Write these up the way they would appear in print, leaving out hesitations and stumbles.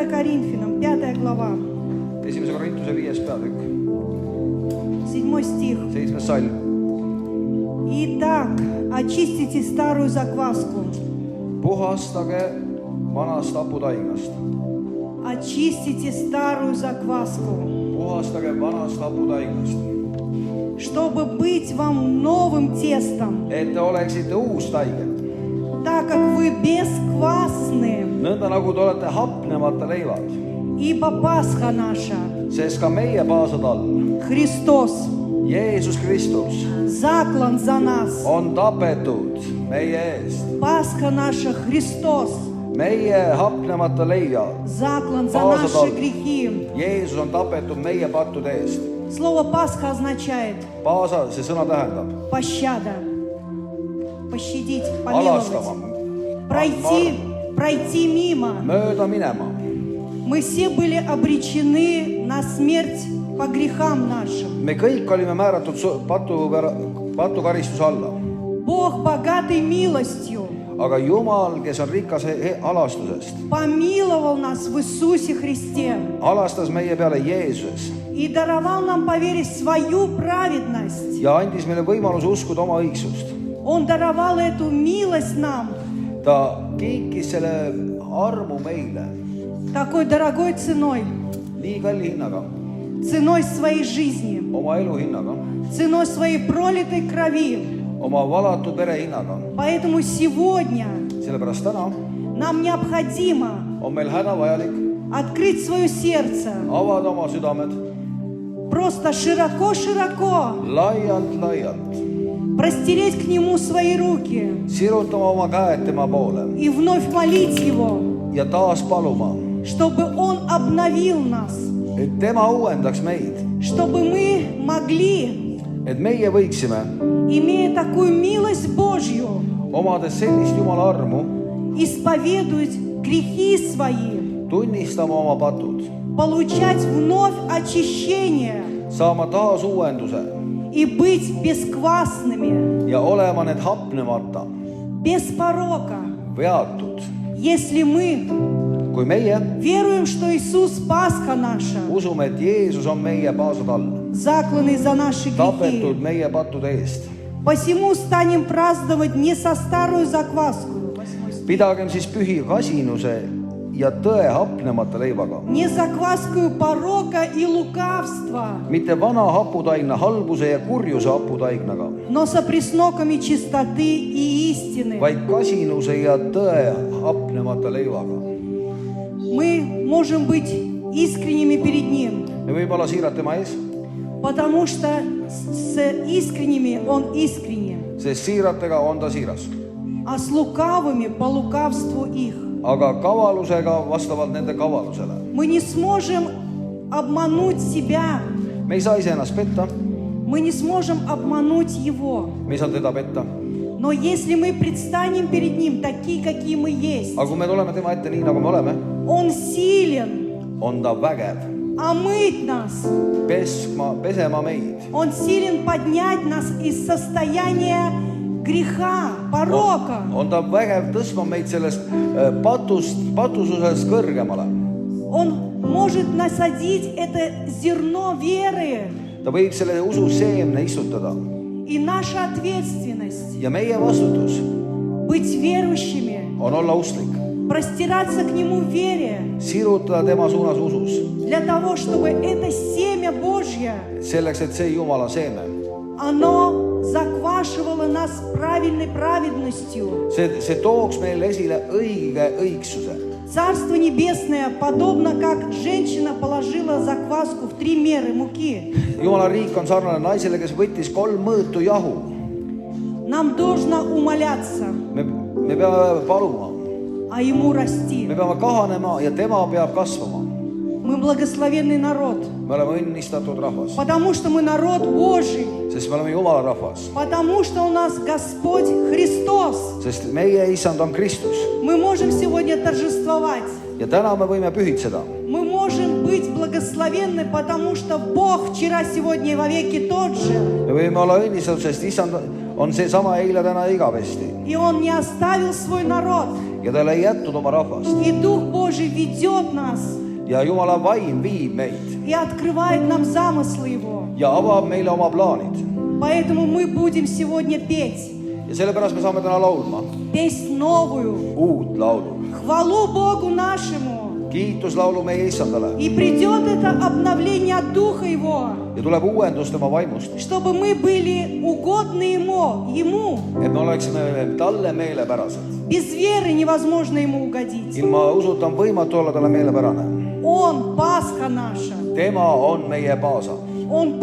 1 Коринфянам, 5 глава, 1. Korintuse 5. peatükk, 7 стих. 7. salm. Итак, очистите старую закваску. Puhastage vanast haputaignast. Очистите старую закваску, Puhastage vanast haputaignast. чтобы быть вам новым тестом, Et te oleksite uus taige. так как вы бесквасны, Nõnda nagu te olete hapnemata leivad. ибо Пасха наша, Sest ka meie paasad all. Христос, Jeesus Kristus заклан за нас. on tapetud meie eest. Пасха наша, Христос, Meie hapnemata leia. заклан за Пасха наши тал. грехи. Jeesus on tapetud meie pattude eest. Слово Пасха означает Paasa, see sõna tähendab пощада, пощадить, помиловать, alastama, пройти мимо. mööda minema. Мы все были обречены на смерть по грехам нашим. Me kõik olime määratud patukaristuse alla. Бог, богатый милостью, Aga Jumal, kes on rikas alastusest, помиловал нас в Иисусе Христе alastas meie peale Jeesuses и даровал нам поверить в свою праведность. ja andis meile võimaluse uskuda oma õigsust. Он даровал эту милость нам Ta kinkis selle armu meile такой дорогой ценой, nii kalli hinnaga, ценой своей жизни, oma elu hinnaga, ценой своей пролитой крови. oma valatud vere hinnaga. Поэтому сегодня Sellepärast täna нам необходимо on meil hädavajalik открыть свое сердце avada oma südamed просто широко-широко, laialt, простереть к Нему свои руки sirutama oma käed tema poole и вновь молить Его, ja taas paluma, чтобы Он обновил нас, et tema uuendaks meid, чтобы мы могли, et meie võiksime, имея такую милость Божью, omades sellist Jumala armu, исповедовать грехи свои, tunnistama oma patud, получать вновь очищение saama taas uuenduse и быть бесквасными, ja olema need hapnemata, без порока. veatud. Если мы Kui meie веруем, что Иисус Пасха наша, usume, et Jeesus on meie paasad all, закланный за наши tapetud грехи, meie pattude eest, посему станем праздновать не со старую закваску, pidagem siis pühi kasinuse ja tõe hapnemata leivaga, не закваскою порока и лукавства, mitte vana haputaigna halbuse ja kurjuse haputaignaga, но со пресноками чистоты и истины. vaid kasinuse ja tõe hapnemata leivaga. Мы можем быть искренними перед Ним, Me võime olla siirad tema ees, потому что с искренними Он искренне, sest siiratega on ta siiras, а с лукавыми по лукавству их. aga kavalusega vastavalt nende kavalusele. Мы не сможем обмануть себя, Me ei saa iseennast petta, мы не сможем обмануть Его. me ei saa teda petta, Но если мы предстанем перед Ним такие, какие мы есть, aga kui me tuleme tema ette nii, nagu me oleme, Он силен on ta vägev омыть нас, pesema meid. Он силен поднять нас из состояния греха, порока. On ta vägev tõstma meid sellest patususest kõrgemale. Он может насадить это зерно веры. Ta võib selle usu seemne istutada И наша ответственность ja meie vastutus быть верующими, on olla usklik, простираться к Нему в вере, sirutada tema suunas usus, для того, чтобы это семя Божье, selleks, et see Jumala seeme, оно заквашивало нас правильной праведностью. see tooks meile esile õige õigsuse. Царство Небесное подобно, как женщина положила закваску в 3 меры муки. Jumala riik on sarnane naisele, kes võttis 3 mõõtu jahu. Нам должно умоляться, Me peame paluma, а Ему расти. me peame kahanema ja tema peab kasvama. Мы благословенный народ, Me oleme õnnistatud rahvas, потому что мы народ Божий, sest me oleme Jumala rahvas, потому что у нас Господь Христос. sest meie issand on Kristus Мы можем сегодня торжествовать. ja täna me võime pühitseda. Мы можем быть благословенны, потому что Бог вчера, сегодня и вовеки тот же. Me võime olla õnnistatud, sest issand on see sama eile, täna ja igavesti И Он не оставил свой народ. ja ta ei jätnud oma rahvast И Дух Божий ведет нас ja Jumala vaim viib meid и открывает нам замыслы Его. ja avab meile oma plaanid. Поэтому мы будем сегодня петь Ja sellepärast me saame täna laulma песнь новую, uut laulu. хвалу Богу нашему. Kiituslaulu meie issandale И придет это обновление от Духа Его, ja tuleb uuendus tema vaimust, чтобы мы были угодны Ему. et me oleksime talle meelepärased. Без веры невозможно Ему угодить. Ilma usuta on võimatu olla talle meelepärane. Он Пасха наша. Tema on meie paasa. Он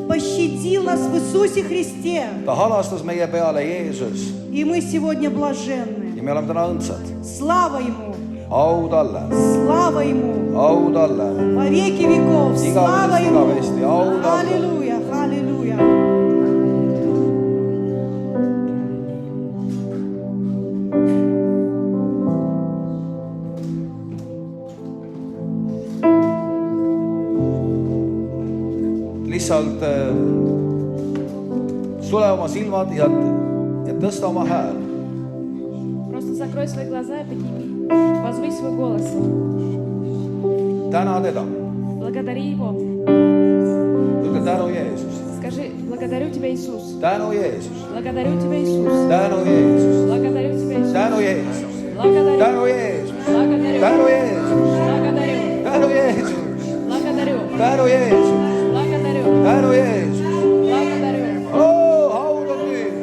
пощадил нас в Иисусе Христе. Ta halastas meie peale Jeesus И мы сегодня блаженны. ja me oleme täna õndsad. Слава Ему! Au talle, Слава Ему! au talle. Во веки веков! Слава Ему! Igavesti, au talle. Аллилуйя! Аллилуйя! Lihtsalt sule oma silmad ja tõsta oma hääl. Просто закрой свои глаза и подними. Возвысь свой голос. Täna teda. Благодари Его. Ütle tänu Jeesus. Скажи, благодарю Тебя, Иисус. Tänu Jeesus. Благодарю Тебя, Иисус. Tänu Jeesus. Благодарю Тебя, Иисус. Tänu Jeesus. Благодарю. Tänu Jeesus. Благодарю. Tänu Jeesus. Благодарю. Tänu Jeesus. Благодарю. Tänu Jeesus. Благодарю. Tänu Jeesus. Благодарю. Oo, haud on nüüd.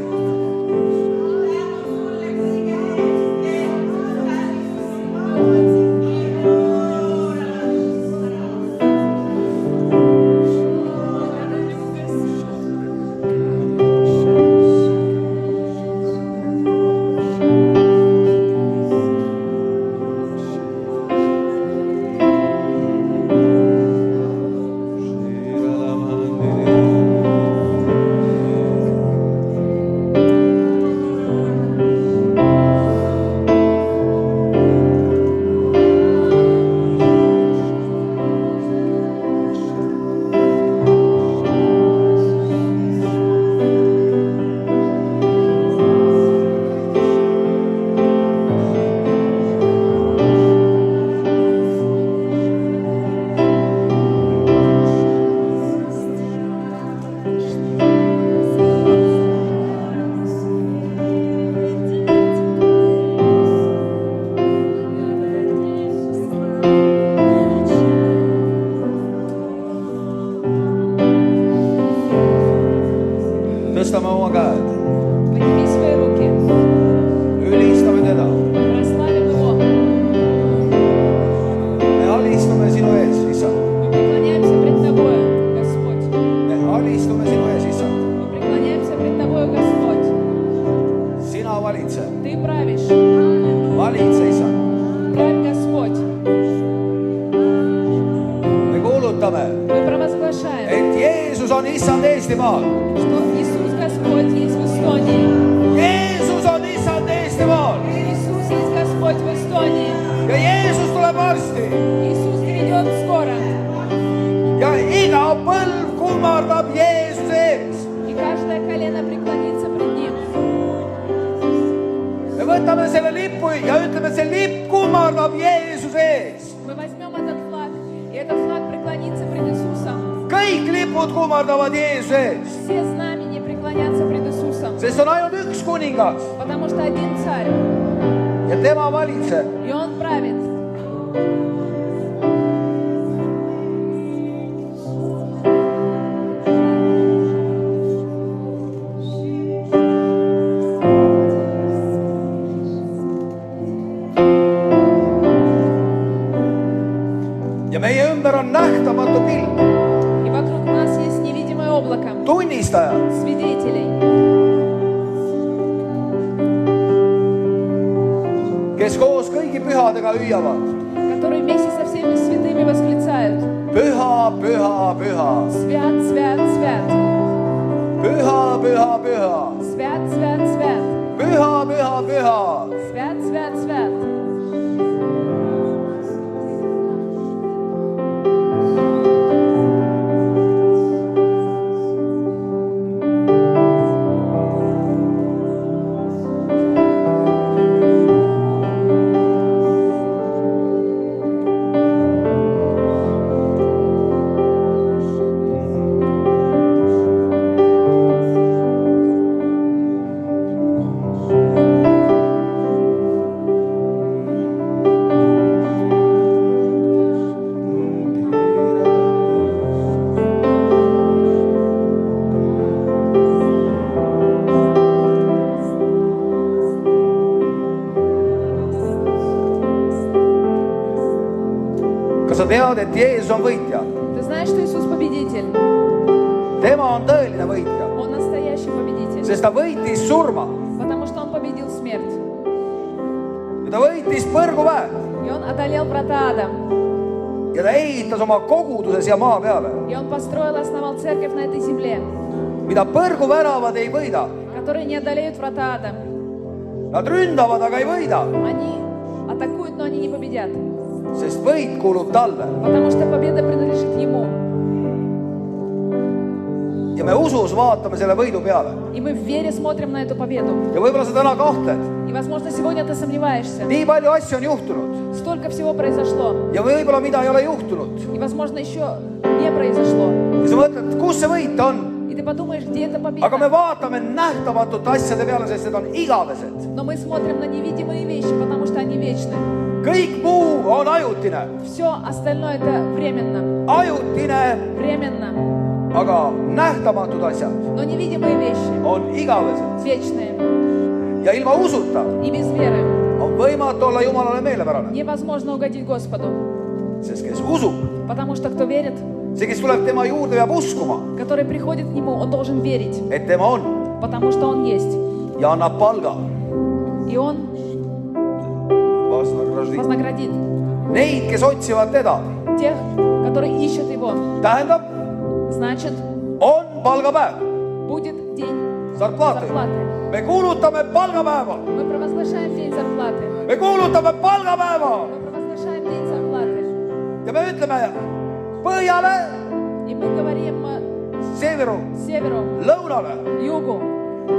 Tõstame oma käed. Подними свои руки. Ülistame teda. Прославим Его. Me alistume sinu ees, issand. Мы преклоняемся пред Тобою, Господь. Me alistume sinu ees, issand. Мы преклоняемся пред Тобою, Господь. Sina valitse. Ты правишь. Valitse, issand. Правь, Господь. Me kuulutame, Мы провозглашаем, et Jeesus on issand Eestimaal. что Иисус Господь есть в Эстонии. Jeesus on issand Eestimaal. Иисус есть Господь в Эстонии. Ja Jeesus tuleb varsti. Иисус грядет скоро. Ja iga põlv kummardab Jeesuse ees. И каждое колено преклонится пред Ним. Me võtame selle lippu ja ütleme, et see lipp kummardab Jeesuse ees. Мы возьмем этот флаг, и этот флаг преклонится пред Иисусом. Kõik lipud kummardavad Jeesuse ees. Все знамения преклонятся пред Иисусом. Sest on ainult üks kuningas Потому что один царь, ja tema valitseb. и Он правит. Ja meie ümber on nähtamatu pilt, И вокруг нас есть невидимое облако tunnistajad, свидетелей, kes koos kõigi pühadega hüüavad. которые вместе со всеми святыми восклицают: Püha, püha, püha, Свят, свят, свят, püha, püha, püha, свят, свят, свят, püha, püha, püha. свят, свят, свят. kas sa tead, et Jeesus on võitja? Ты знаешь, что Иисус победитель? Tema on tõeline võitja, Он настоящий победитель. sest ta võitis surma Потому что Он победил смерть. ja ta võitis põrguväe И Он одолел врата ада. ja ta ehitas oma koguduse siia maa peale, И Он построил и основал церковь на этой земле, mida põrguväravad ei võida. которые не одолеют врата ада. Nad ründavad, aga ei võida, Они атакуют, но они не победят. sest võit kuulub talle. Потому что победа принадлежит Ему. Ja me usus vaatame selle võidu peale. И мы в вере смотрим на эту победу. Ja võib-olla sa täna kahtled. И, возможно, сегодня ты сомневаешься. Nii palju asju on juhtunud. Столько всего произошло. Ja võib-olla mida ei ole juhtunud. И, возможно, еще не произошло. Ja sa mõtled, kus see võit on? И ты подумаешь, где эта победа. Aga me vaatame nähtamatute asjade peale, sest need on igavesed. Но мы смотрим на невидимые вещи, потому что они вечны. Kõik muu on ajutine. Все остальное это временно. Ajutine, Временно. aga nähtamatud asjad Но невидимые вещи on igavesed. вечные. Ja ilma usuta И без веры on võimatu olla Jumalale meelepärane. невозможно угодить Господу. Sest kes usub, Потому что кто верит, see, kes tuleb tema juurde, peab uskuma, который приходит к Нему, он должен верить. et tema on Потому что Он есть. ja annab palga. И Он вознаградит Neid, kes otsivad teda. тех, которые ищут Его. Tähendab, Значит, on palgapäev. будет день Зарплаты. зарплаты. Me kuulutame palgapäeva. Мы провозглашаем день зарплаты. Me kuulutame palgapäeva. Мы провозглашаем день зарплаты. Ja me ütleme põhjale, И мы говорим seeveru, северу, lõunale, югу,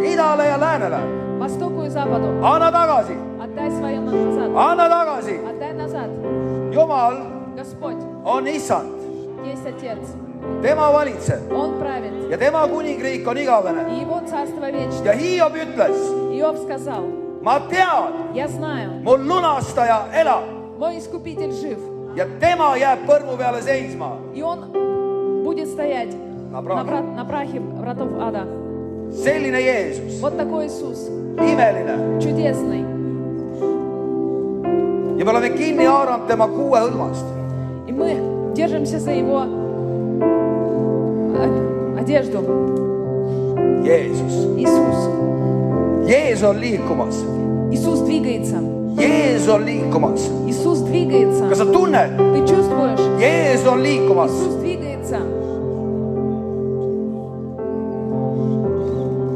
idale ja läänele. востоку и западу. Anna tagasi, Отдай свое назад. anna tagasi. Отдай назад. Jumal Господь on issand. есть Отец. Tema valitseb Он правит. ja tema kuningriik on igavene. И Его Царство вечное. Ja Hiob ütles, Иов сказал, ma tean, я знаю, mul lunastaja elab мой Искупитель жив. ja tema jääb põrmu peale seisma. И Он будет стоять На прахе. на прахе вратов ада. Selline Jeesus, Вот такой Иисус. imeline. Чудесный. Ja me oleme kinni haaranud tema kuuehõlmast. И мы держимся за Его одежду. Jeesus. Иисус. Jeesus on liikumas. Иисус двигается. Jeesus on liikumas. Иисус двигается. Kas sa tunned? Ты чувствуешь? Jeesus on liikumas. Иисус двигается.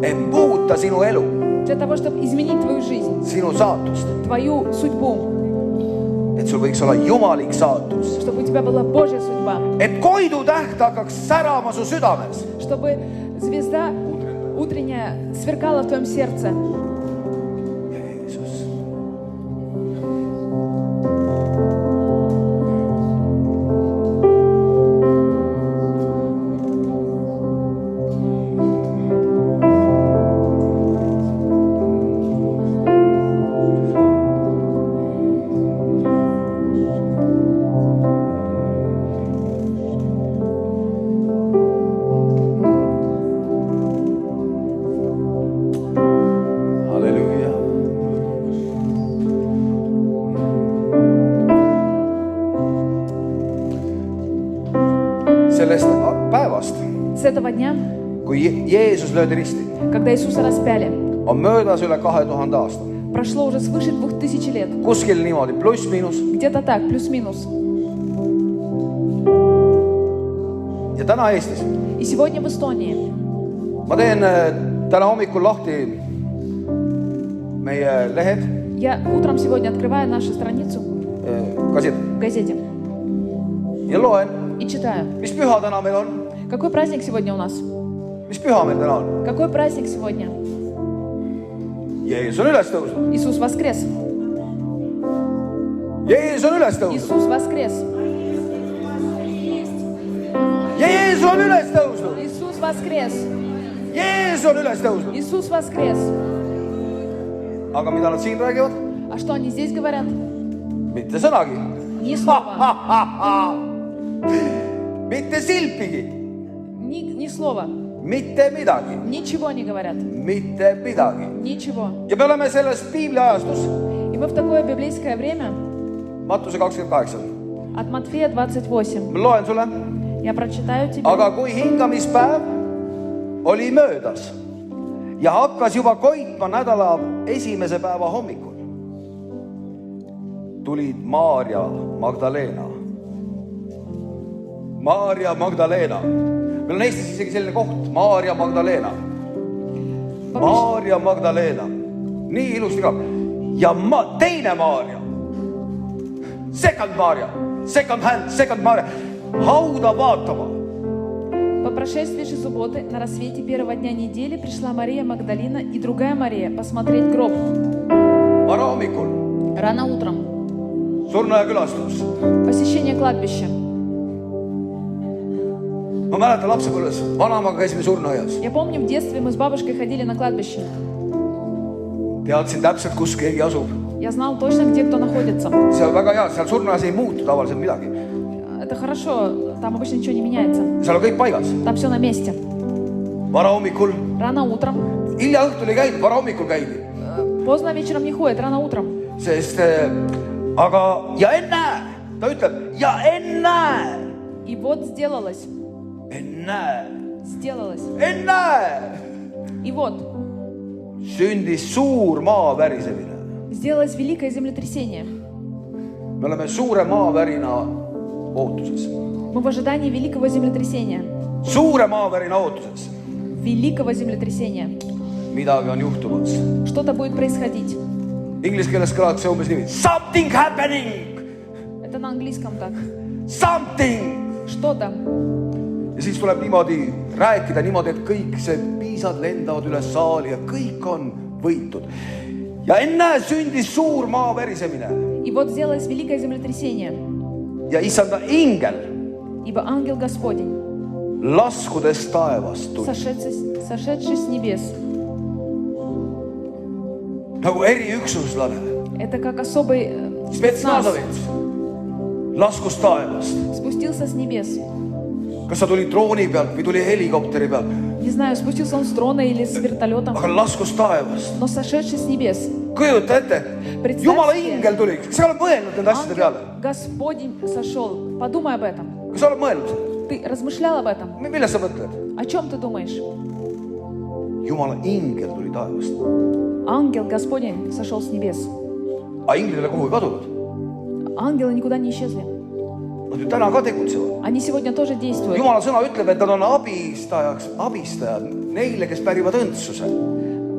Et muuta sinu elu, Для того, чтобы изменить твою жизнь, sinu saatust. твою судьбу, Et sul võiks olla jumalik saatus. чтобы у тебя была Божья судьба, Et Koidu täht hakkaks särama su südames. чтобы звезда утренняя сверкала в твоем сердце. Jeesus. Halleluuja. Sellest päevast, С этого дня, kui Jeesus löödi risti, когда Иисуса распяли, on möödas üle 2000 aasta. прошло уже свыше 2000 лет. Kuskil niimoodi pluss-miinus. Где-то так, плюс-минус. Ja täna Eestis. И сегодня в Эстонии Ma teen täna hommikul lahti meie lehed, я утром сегодня открываю нашу страницу kasid в газете ja loen, и читаю. mis püha täna meil on. Какой праздник сегодня у нас? Mis püha meil täna on? Какой праздник сегодня? Jeesus on üles tõusnud. Иисус воскрес. Jeesus on üles tõusnud. Иисус воскрес. Jeesus on üles tõusnud. Иисус воскрес. Jeesus on üles tõusnud. Иисус воскрес. Aga mida nad siin räägivad? А что они здесь говорят? Mitte sõnagi. Ни слова. Mitte silpigi. Ни слова. Mitte midagi. Ничего не говорят. Mitte midagi. Ничего. Ja me oleme selles piibli ajastus. И мы в такое библейское время, Mattuse 28. От Матфея 28. Ma loen sulle. Я прочитаю тебе. Aga kui hingamispäev oli möödas ja hakkas juba koitma nädala esimese päeva hommikul, tulid Maarja Magdaleena. Maarja Magdaleena. Meil on Eestis isegi selline koht. Maarja Magdaleena. Maarja Magdaleena. Nii ilusti ka. Ja teine Maarja. Second Maarja. Second hand, second Maarja. Hauda vaatama. По прошествии же субботы на рассвете первого дня недели пришла Мария Магдалина и другая Мария посмотреть гроб. Vara hommikul. Рано утром. Surnuaia külastus. Посещение кладбища. Ma mäletan lapsepõlves. Vanamaga käisime surnuaias. Я помню, в детстве мы с бабушкой ходили на кладбище. Teadsin täpselt, kus keegi asub. Я знал точно, где кто находится. See on väga hea. Seal surnuaias ei muutu tavaliselt midagi. Это хорошо, там обычно ничего не меняется. Seal on kõik paigas. Там все на месте. Vara hommikul. Рано утром. Hilja õhtul ei käinud, vara hommikul käidi. Поздно вечером не ходят, рано утром. Sest, aga, ja ennäe, ta ütleb, ja ennäe, И вот сделалось. ennäe, Сделалось. ennäe, И вот. sündis suur maa värisemine. Сделалось великое землетрясение. Me oleme suure maavärina ootuses. Мы в ожидании великого землетрясения. Suure maavärina ootuses. Великого землетрясения. Midagi on juhtumas. Что-то будет происходить. Inglise keeles kõlab see umbes nii. Something happening. Это на английском так. Something. Что-то. Ja siis tuleb niimoodi rääkida niimoodi, et kõik see piisad lendavad üle saali ja kõik on võitud. Ja ennäe sündis suur maa värisemine. И вот сделалось великое землетрясение. Ja issanda ingel Ибо ангел Господень, laskudes taevast tuli. сошедший с небес. Nagu eriüksuslane. Это как особый Spetsnazovets laskus taevast. спустился с небес. Kas sa tuli drooni pealt või tuli helikopteri pealt? Не знаю, спустился он с трона или с вертолетом, Aga laskus taevast. но сошедший с небес. Kujuta ette. Jumala ingel tuli. Kas sa oled mõelnud nende asjade peale? Ангел Господень сошел. Подумай об этом. Kas sa oled mõelnud? Ты размышлял об этом? Millest sa mõtled? О чем ты думаешь? Jumala ingel tuli taevast. Ангел Господень сошел с небес. Aga inglid ei ole kuhugi kadunud. Ангелы никуда не исчезли. Nad ju täna ka tegutsevad. Они сегодня тоже действуют. Jumala sõna ütleb, et nad on abistajad neile, kes pärivad õndsuse.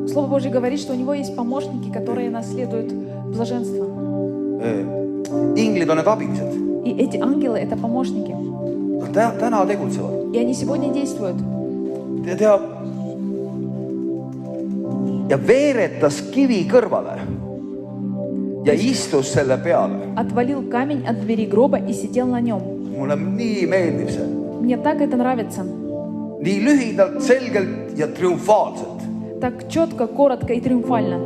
Слово Божье говорит, что у него есть помощники, которые наследуют блаженство. Inglid on need abilised. И эти ангелы – это помощники. Nad täna tegutsevad. И они сегодня действуют. Ja veeretas kivi kõrvale ja istus selle peale. Отвалил камень от двери гроба и сидел на нем. Mulle nii meeldib see. Мне так это нравится. Nii lühidalt, selgelt ja triumfaalselt. Так четко, коротко и триумфально.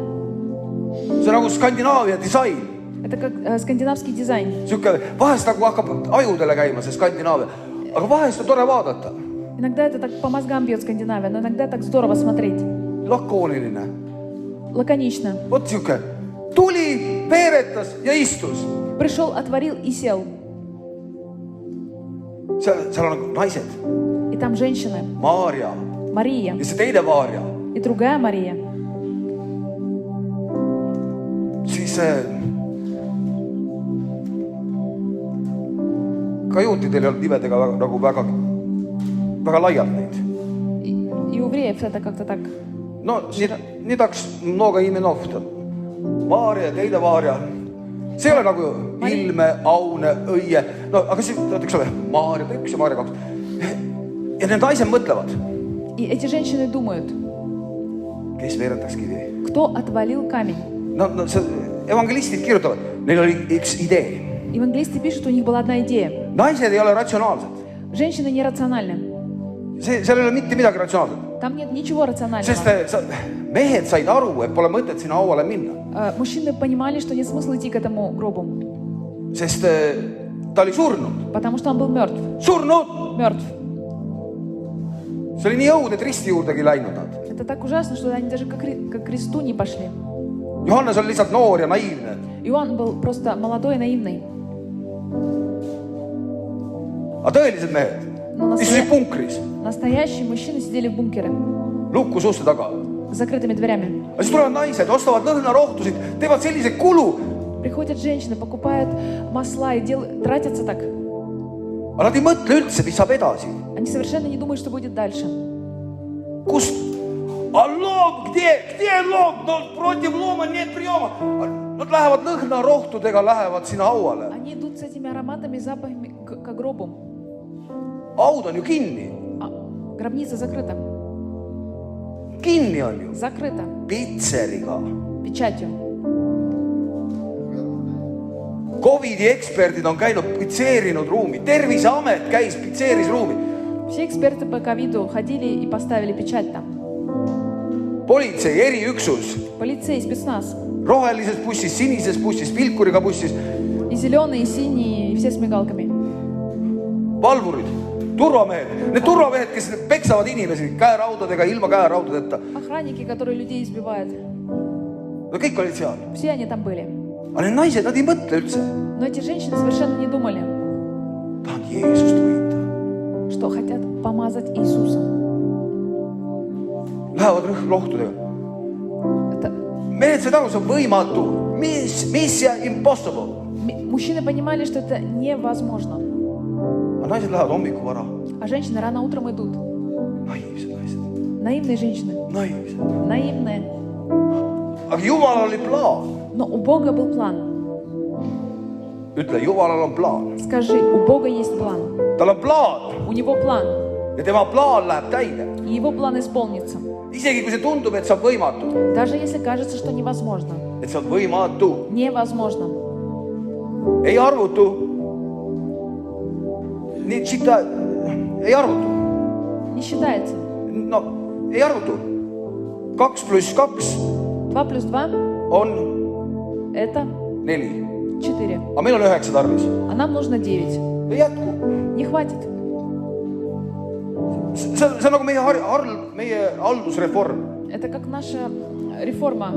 See on nagu Skandinaavia disain. Это как скандинавский дизайн. Siuke, vahest nagu hakkab ajudele käima see Skandinaavia. Aga vahest on tore vaadata. Иногда это так по мозгам бьет Скандинавия, но иногда так здорово смотреть. Lakooniline. Лаконично. Vot siuke. Tuli, veeretas ja istus. Пришел, отворил и сел. Seal on naised. И там женщины. Maarja. Мария. Ja see teine Maarja. И другая Мария. Siis kajuutidel ei olnud nivedega nagu väga laialt neid. И у евреев это как-то так. No, nii taks много именов. Maarja ja teine Maarja. See ei ole nagu Ilme, Aune, Õie. No, aga siis, eks ole, Maarja 1 ja Maarja 2. Ja need naised mõtlevad. И эти женщины думают, Kes veeretaks kivi? кто отвалил камень. No, evangelistid kirjutavad. Neil oli üks idee. Евангелисты пишут, у них была одна идея. Naised ei ole ratsionaalsed. Женщины нерациональны. Seal ei ole mitte midagi ratsionaalset. Там нет ничего рационального. Sest mehed said aru, et pole mõtet sinna hauale minna. Мужчины понимали, что нет смысла идти к этому гробу. Sest ta oli surnud. Потому что он был мертв. Surnud! Мертв. See oli nii õud, et risti juurdegi läinud nad. Это так ужасно, что они даже к кресту не пошли. Johannes oli lihtsalt noor ja naiivne. Иоанн был просто молодой и наивный. aga tõelised mehed istusid punkris, Настоящие мужчины сидели в бункере lukkus uste taga. с закрытыми дверями. Aga siis tulevad naised, ostavad lõhnarohtusid, teevad selliseid kulu. Приходят женщины, покупают масла и тратятся так. Aga nad ei mõtle üldse, mis saab edasi. Они совершенно не думают, что будет дальше. Kust? A loom, где loom? No protiv looma need prioma. Nad lähevad lõhnarohtudega, lähevad sinna hauale. Они идут с этими ароматами и запахами к гробу. Haud on ju kinni. Гробница закрыта. Kinni on ju. Закрыта. Pitseriga. Печатью. Covidi eksperdid on käinud pitseerinud ruumi. Terviseamet käis pitseeris ruumi. Все эксперты по ковиду ходили и поставили печать там. Politsei eriüksus. Полицей, спецназ. Rohelises bussis, sinises bussis, pilkuriga bussis. И зеленые, и синие, и все с мигалками. Valvurid, turvamehed. Need turvamehed, kes peksavad inimesi käeraudadega, ilma käeraudadeta. Охранники, которые людей избивают. No kõik olid seal. Все они там были. Aga need naised, nad ei mõtle üldse. Но эти женщины совершенно не думали, Tahan Jeesust võita. что хотят помазать Иисуса. Lähevad rõhrohtudega. Это... Mehed said aru, see on võimatu. Mission impossible. Мужчины понимали, что это невозможно. Aga naised lähevad hommikuvara. А женщины рано утром идут. Naiivsed naised. Наивные женщины. Naiivsed. Наивные. Aga Jumalal oli plaan. Но у Бога был план. Ütle, Jumalal on plaan. Скажи, у Бога есть план. Tal on plaan. У Него план. Ja tema plaan läheb täide. И Его план исполнится. Isegi kui see tundub, et see on võimatu. Даже если кажется, что невозможно. Et see on võimatu. Невозможно. Ei arvutu. Nii sita, ei arvutu. Не считается. No, ei arvutu. 2 + 2 2 + 2 on это 4. 4. Aga meil on 9 tarvis. А нам нужно 9. Ei jätku. Не хватит. See on nagu meie haldusreform. Это как наша реформа.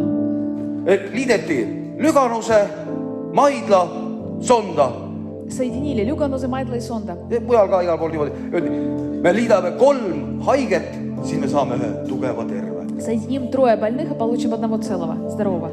Liideti Lüganuse, Maidla, Sonda. Соединили Люганузы, Майдла и Сонда. Mujal ka igal pool niimoodi. Öeldi, me liidame 3 haiget, siis me saame ühe tugeva terve. Соединим 3 больных и получим одного целого, здорового.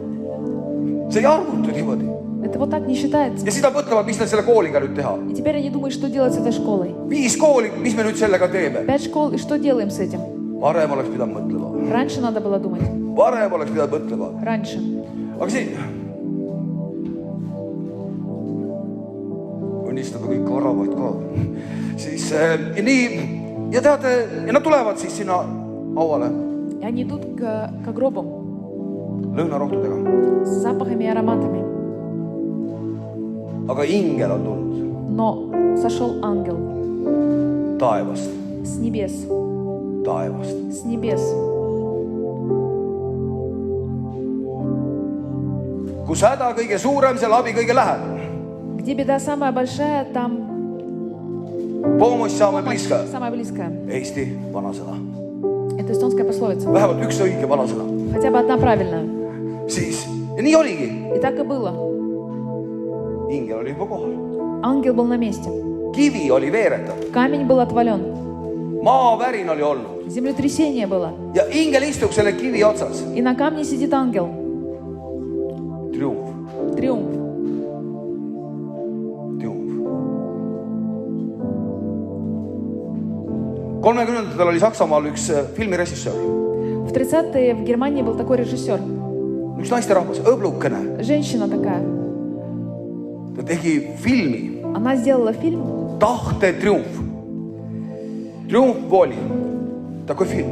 See ei arvutu niimoodi. Это вот так не считается. Ja siis nad mõtlevad, mis nad selle kooliga nüüd teha. И теперь они думают, что делать с этой школой. 5 kooli, mis me nüüd sellega teeme? 5 школ, и что делаем с этим? Varem oleks pidanud mõtlema. Раньше надо было думать. Varem oleks pidanud mõtlema. Раньше. Aga siin õnnistame kõik varavad ka. Siis nii, ja teate, ja nad tulevad siis sinna hauale И они идут к гробу lõhnarohtudega. с запахами и ароматами. Aga ingel on tulnud Но сошел ангел taevast. с небес. Taevast. С небес. Kus häda kõige suurem, seal abi kõige läheb. Где беда самая большая, там Помощь самая близкая. самая близкая. Eesti vanasõna. Это эстонская пословица. Vähemalt üks õige vanasõna. Хотя бы одна правильная. Siis, ja nii oligi. И так и было. Ingel oli juba kohal. Ангел был на месте. Kivi oli veeretatud. Камень был отвален. Maavärin oli olnud. Землетрясение было. Ja ingel istub selle kivi otsas. И на камне сидит ангел. Triumf. Триумф. Triumf. 30ndatel oli Saksamaal üks filmirežissöör. В 30-е в Германии был такой режиссер. Üks naisterahvas, õblukene. Женщина такая. Ta tegi filmi Она сделала фильм Tahte triumf. Triumf vooli. Такой фильм.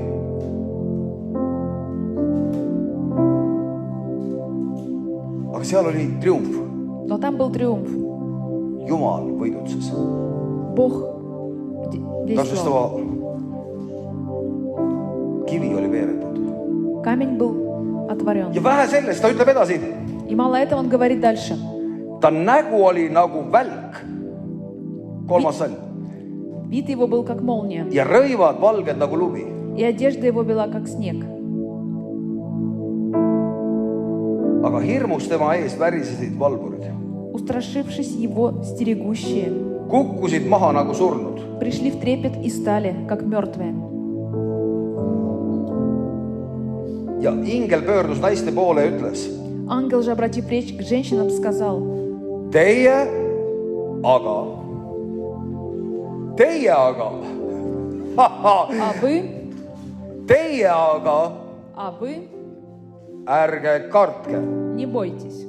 Aga seal oli triumf. но там был триумф. Jumal võidutses. Бог действовал. Tastustava kivi oli veeretatud. Камень был отворен. Ja vähe sellest, ta ütleb edasi. И мало этого он говорит дальше. Ta nägu oli nagu välk. 3. salm. Вид его был как молния, Ja rõivad valged nagu lumi. и одежда его была как снег. Aga hirmus tema ees värisesid valvurid. Устрашившись его, стерегущие kukkusid maha nagu surnud. пришли в трепет и стали, как mертвые. Ja ingel pöördus naiste poole ja ütles, Ангел же, обратив речь к женщинам, сказал: teie aga, а вы ärge kartke, не бойтесь.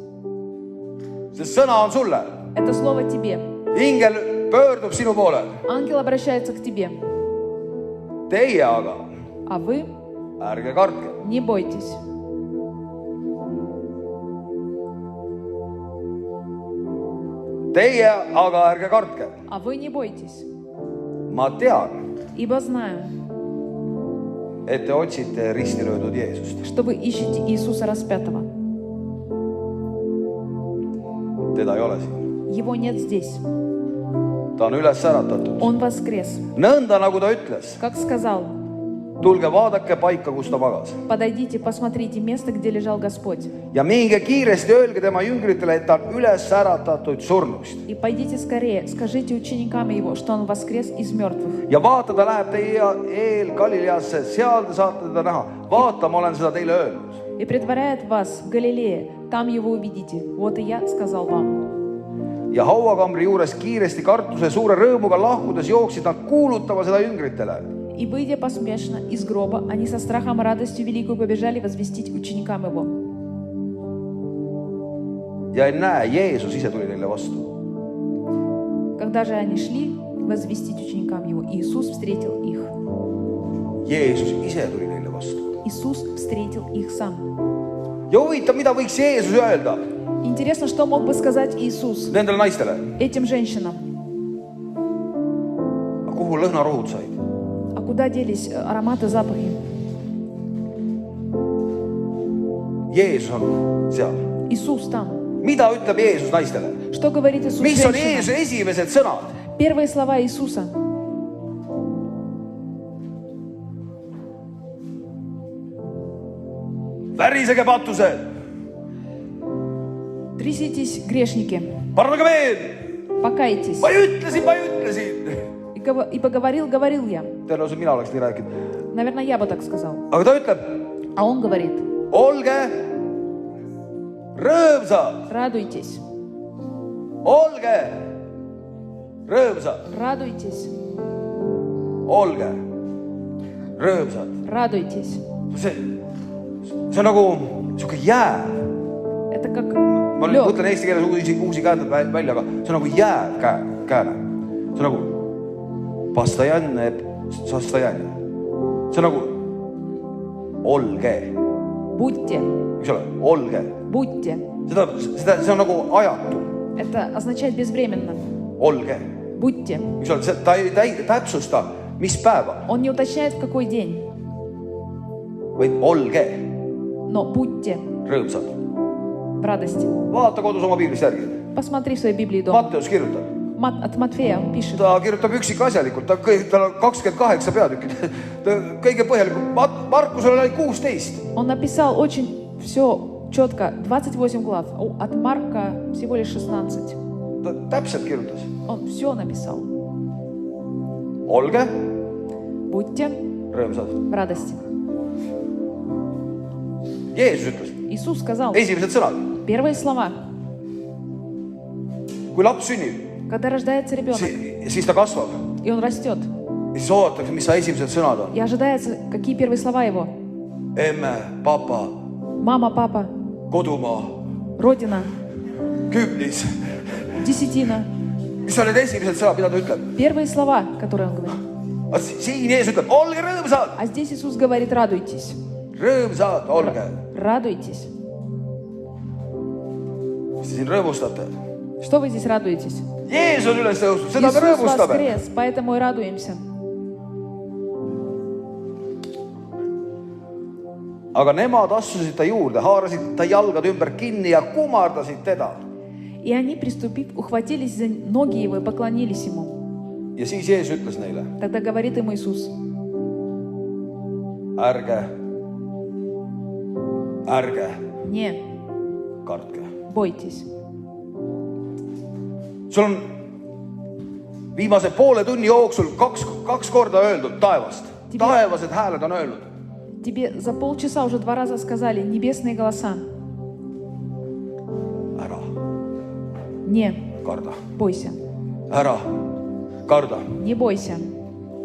sest sõna on sulle. Это слово тебе. Ingel pöördub sinu poole. Ангел обращается к тебе. Teie aga А вы ärge kartke. не бойтесь. Teie aga ärge kartke. А вы не бойтесь. Ma tean, Ибо знаю, et te otsite risti löödud Jeesust. что вы ищете Иисуса распятого. Teda ei ole siin. Его нет здесь. Ta on üles äratatud. Он воскрес. Nõnda nagu ta ütles. Как сказал: Tulge vaadake paika, kus ta magas. подойдите, посмотрите место, где лежал Господь. Ja minge kiiresti öelge tema jüngritele, et ta on üles äratatud surnust. И пойдите скорее, скажите ученикам его, что он воскрес из мертвых. Ja vaata, ta läheb teie eel Galileasse, seal te saate teda näha. Vaata, ma olen seda teile öelnud. И предваряет вас в Галилее, там его увидите. Вот и я сказал вам. Ja hauakambri juures kiiresti kartuse suure rõõmuga lahkudes jooksid nad kuulutama seda jüngritele. И, выйдя посмешно из гроба, они со страхом и радостью великую побежали возвестить ученикам его. Ja ennäe, Jeesus ise tuli neile vastu. Когда же они шли возвестить ученикам его, Иисус встретил их. Jeesus ise tuli neile vastu. Иисус встретил их сам. Ja huvitav, mida võiks Jeesus öelda Интересно, что мог бы сказать Иисус nendele naistele? этим женщинам? Kuhu lõhnarohud said? А куда делись ароматы, запахи? Jeesus on seal. Иисус там. Mida ütleb Jeesus naistele? Что говорит Иисус Mis on женщинам? Jeesuse esimesed sõnad? Первые слова Иисуса. Värisege patused. Тряситесь, грешники, Parandage veel. покайтесь. Ma ütlesin. И поговорил я. Tõenäoliselt mina oleks nii rääkinud. Наверное, я бы так сказал. Aga ta ütleb, А он говорит: olge rõõmsad. радуйтесь, Olge rõõmsad. радуйтесь, Olge rõõmsad. радуйтесь. See on nagu siuke jääv. Это как Ma лед. mõtlen eesti keeles uusi käändeid välja, aga see on nagu jääv kääne. See on nagu pastajanne, sastajanne. See on nagu olge. Будьте, Eks ole, olge. будьте. See on nagu ajatu. Это означает безвременно. Olge. Будьте. Eks ole, ta ei täpsusta, mis päeva, Он не уточняет, в какой день, vaid olge но будьте rõõmsad. в радости. Vaata kodus oma piiblist järgi. Посмотри в своей Библии дома. Matteus kirjutab. От Матфея он пишет. Ta kirjutab üksikasjalikult, tal on 28 peatükid. Kõige põhjalikult. Markusel oli 16. Он написал очень все четко, 28 глав. От Марка всего лишь 16. Ta täpselt kirjutas. Он все написал. Olge Будьте rõõmsad. в радости. Jeesus ütles. Иисус сказал Esimesed sõnad. первые слова. Kui laps sünnib, Когда рождается ребенок, siis ta kasvab. и он растет, Ja siis oodatakse, mis sa esimesed sõnad on. и ожидается, какие первые слова его. Emme, papa, Мама, папа, kodumaa, родина, kümnis. десятина. Mis on need esimesed sõnad, mida ta ütleb? Первые слова, которые он говорит. Siin Jeesus ütleb, olge rõõmsad. А здесь Иисус говорит: радуйтесь. Rõõmsad, olge. Радуйтесь. Mis te siin rõõmustate? Что вы здесь радуетесь? Jeesus on üles tõusnud, seda me Иисус rõõmustame. воскрес, поэтому и радуемся. Aga nemad astusid ta juurde, haarasid ta jalgad ümber kinni ja kumardasid teda. И они, приступив, ухватились за ноги его и поклонились ему. Ja siis Jeesus ütles neile, Тогда говорит им Иисус: ärge не kartke. бойтесь. Sul on viimase poole tunni jooksul kaks korda öeldud taevast. Taevased hääled on öelnud. Тебе за полчаса уже 2 раза сказали небесные голоса. Ära Не karda. бойся. Ära karda. Не бойся.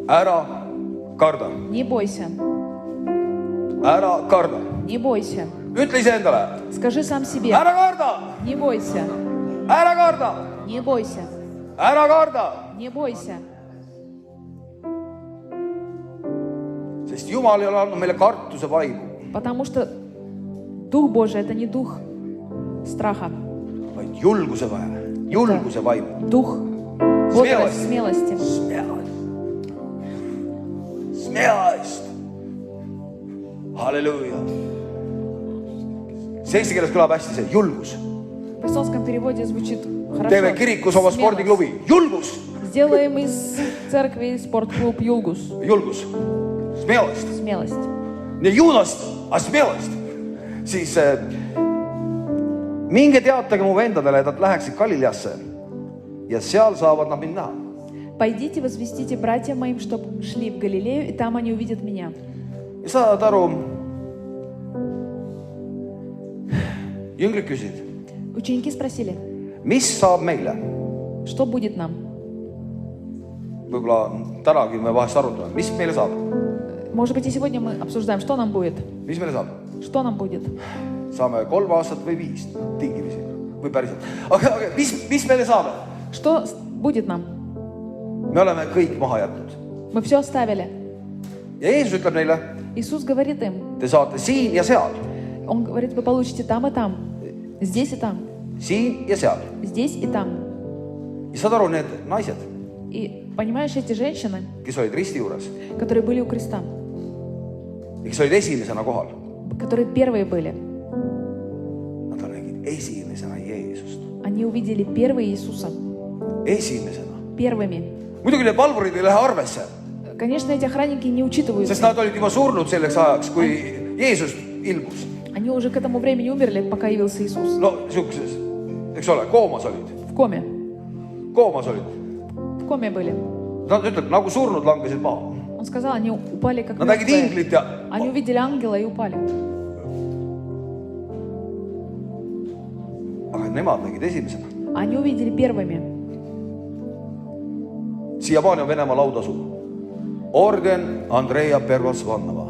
Ära karda. Не бойся. Ära karda. Не бойся. Ütle ise endale. Скажи сам себе. Ära karda. Не бойся. Ära karda. Не бойся. Ära karda. Не бойся. Sest Jumal ei ole andnud meile kartuse vaimu, Потому что Дух Божий это не дух страха. vaid julguse vaja. Julguse vaimu. Дух бодрости, смелости. Смелость. Halleluuja. See eesti keeles kõlab hästi see julgus. В эстонском переводе звучит хорошо. Teeme kirikus oma spordiklubi. Julgus. Сделаем из церкви спортклуб Юлгус. Julgus. Смелость. Смелость. Не юность, а смелость. Siis minge teatage mu vendadele, et nad läheksid Galileasse ja seal saavad nad mind näha. Пойдите, возвестите братьям моим, чтоб шли в Галилею, и там они увидят меня. Ja saad aru, jüngrid küsisid, Ученики спросили, mis saab meile? что будет нам? Võib-olla tänagi me vahest arutame, mis meile saab? Может быть, и сегодня мы обсуждаем, что нам будет. Mis meile saab? Что нам будет? Saame 3 aastat või 5 tingimisi või päriselt. Aga mis meile saame? Что будет нам? Me oleme kõik maha jätnud. Мы все оставили. Ja Jeesus ütleb neile, Иисус говорит им, te saate siin ja seal, Он говорит, вы получите там и там, здесь и там, siin ja seal. здесь и там. Ja saad aru, need naised, И понимаешь, эти женщины, kes olid risti juures которые были у kреста, ja kes olid esimesena kohal, которые первые были, nad nägid esimesena Jeesust. они увидели первые Иисуса, Esimesena. первыми. Muidugi need valvurid ei lähe arvesse, Конечно, эти охранники не учитывают. sest nad olid juba surnud selleks ajaks, kui Jeesus ilmus. Они уже к этому времени умерли, пока явился Иисус. No siukses, eks ole, koomas olid. В коме. Koomas olid. В коме были. Nad ütleb, nagu surnud langesid maha. Он сказал, они упали как Nad nägid мертвые. inglit ja Они увидели ангела и упали. aga nemad nägid esimesena. Они увидели первыми. Siiamaani on Venemaa lautasu. Orden Andreia Pervas-Vannava.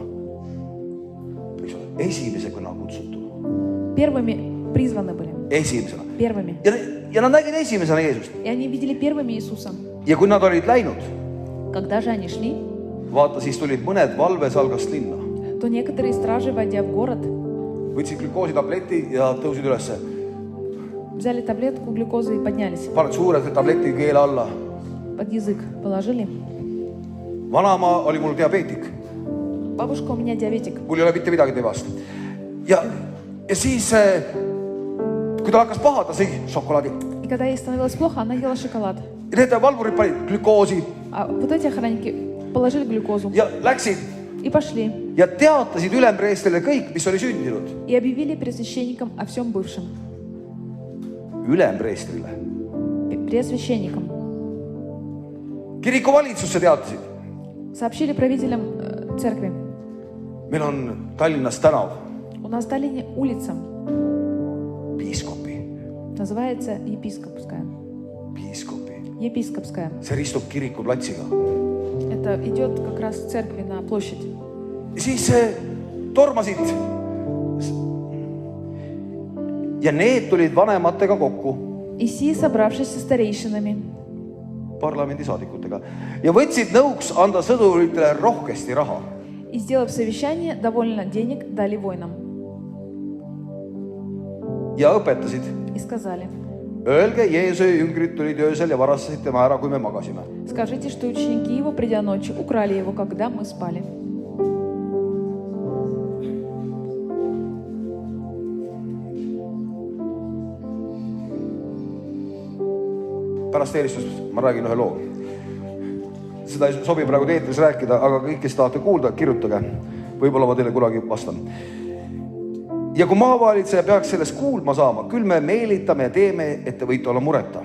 Esimesena kutsutud. Первыми призваны были. Esimesena. Первыми. Ja nad nägid esimesena Jeesust. И они видели первыми Иисуса. Ja kui nad olid läinud, Когда же они шли, vaata, siis tulid mõned valvesalgast linna. то некоторые стражи, войдя в город, Võtsid glükoositableti ja tõusid ülesse. взяли таблетку глюкозы и поднялись. Paned suure tableti keele alla. Под язык положили. Vanaema oli mul diabeetik. Бабушка, у меня диабетик. Mul ei ole mitte midagi temast. Ja siis, kui ta hakkas paha, ta sõi šokolaadi. И когда ей становилось плохо, она ела шоколад. Ja need valvurid panid glükoosi А вот эти охранники положили глюкозу ja läksid и пошли. ja teatasid ülempreestrile kõik, mis oli sündinud. И объявили пресвященникам о всем бывшем. Ülempreestrile. Пресвященникам. Kiriku valitsusse teatasid. Сообщили правителям церкви. Meil on Tallinnas tänav. У нас в Таллине улица. Piiskopi. Называется Епископская. Piiskopi. Епископская. See ristub kiriku platsiga. Это идет как раз в церкви на площадь. Siis tormasid. Ja need tulid vanematega kokku. И сии, собравшись со старейшинами, Parlamendisaadikutega. Ja võtsid nõuks anda sõduritele rohkesti raha. и, сделав совещание, довольно денег дали воинам. Ja õpetasid. И сказали, Öelge, Jeesuse jüngrid tulid öösel ja varastasid tema ära, kui me magasime. скажите, что ученики его, придя ночью, украли его, когда мы спали. Pärast eelistust ma räägin ühe loo. Seda ei sobi praegu teetris rääkida, aga kõik, kes tahate kuulda, kirjutage. Võib-olla ma teile kunagi vastan. Ja kui maavalitseja peaks sellest kuulma saama, küll me meelitame ja teeme, et te võite olla mureta.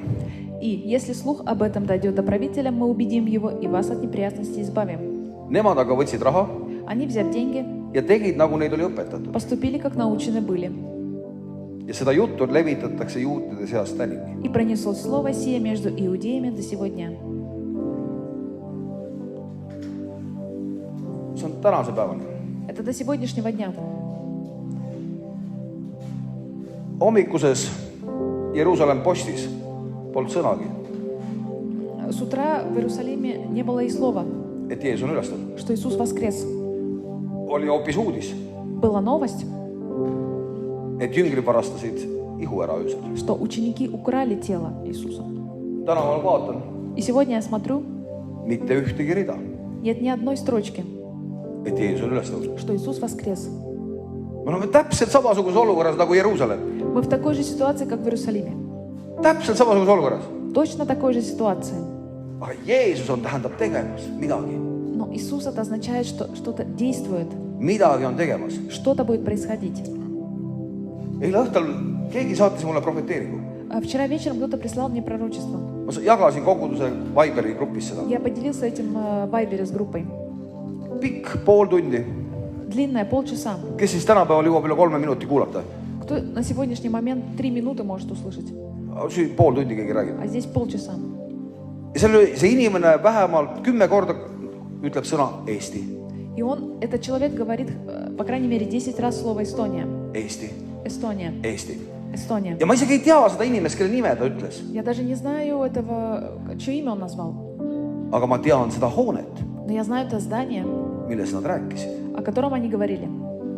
И если слух об этом дойдет до правителя, мы убедим его и вас от неприятностей избавим. Nemad aga võtsid raha Они, взяв деньги, ja tegid, nagu neid oli õpetatud. поступили, как научены были. Ja seda juttu levitatakse juutide seast tänini. И пронеслось слово сие между иудеями до сего дня. See on tänase päevani. Это до сегодняшнего дня. Hommikuses Jeruusalemm postis polnud sõnagi, С утра в Иерусалиме не было и слова, et Jeesus on ülestatud. что Иисус воскрес. Oli hoopis uudis, Была новость, et jüngrid varastasid ihu ära öösel. что ученики украли тело Иисуса. Täna ma vaatan, И сегодня я смотрю, mitte ühtegi rida, нет ни одной строчки, et Jeesus on ülestatud. что Иисус воскрес. Me oleme täpselt samasuguses olukorras nagu Jeruusalemm. Мы в такой же ситуации, как в Иерусалиме. Täpselt samasuguses olukorras. Точно такой же ситуации. Aga Jeesus on tähendab tegemas midagi. Но Иисус это означает, что что-то действует, Midagi on tegemas. что-то будет происходить. Eile õhtul keegi saatis mulle profeteeringu. А вчера вечером кто-то прислал мне пророчество. Ma jagasin koguduse Viberi grupis seda. Я поделился этим в Вайбере с группой. Pikk pool tundi. Длинное, полчаса. Kes siis tänapäeval jõuab üle 3 minuti kuulata? Кто на сегодняшний момент 3 минуты может услышать, Pool tundi keegi räägib. а здесь полчаса. Ja see inimene vähemalt 10 korda ütleb sõna Eesti. И он, этот человек говорит, по крайней мере, 10 раз слово Эстония. Eesti. Эстония. Eesti. Эстония. Ja ma isegi ei tea seda inimest, kelle nime ta ütles. Я даже не знаю этого, чье имя он назвал. Aga ma tean seda hoonet, Но я знаю это здание, milles nad rääkisid. о котором они говорили,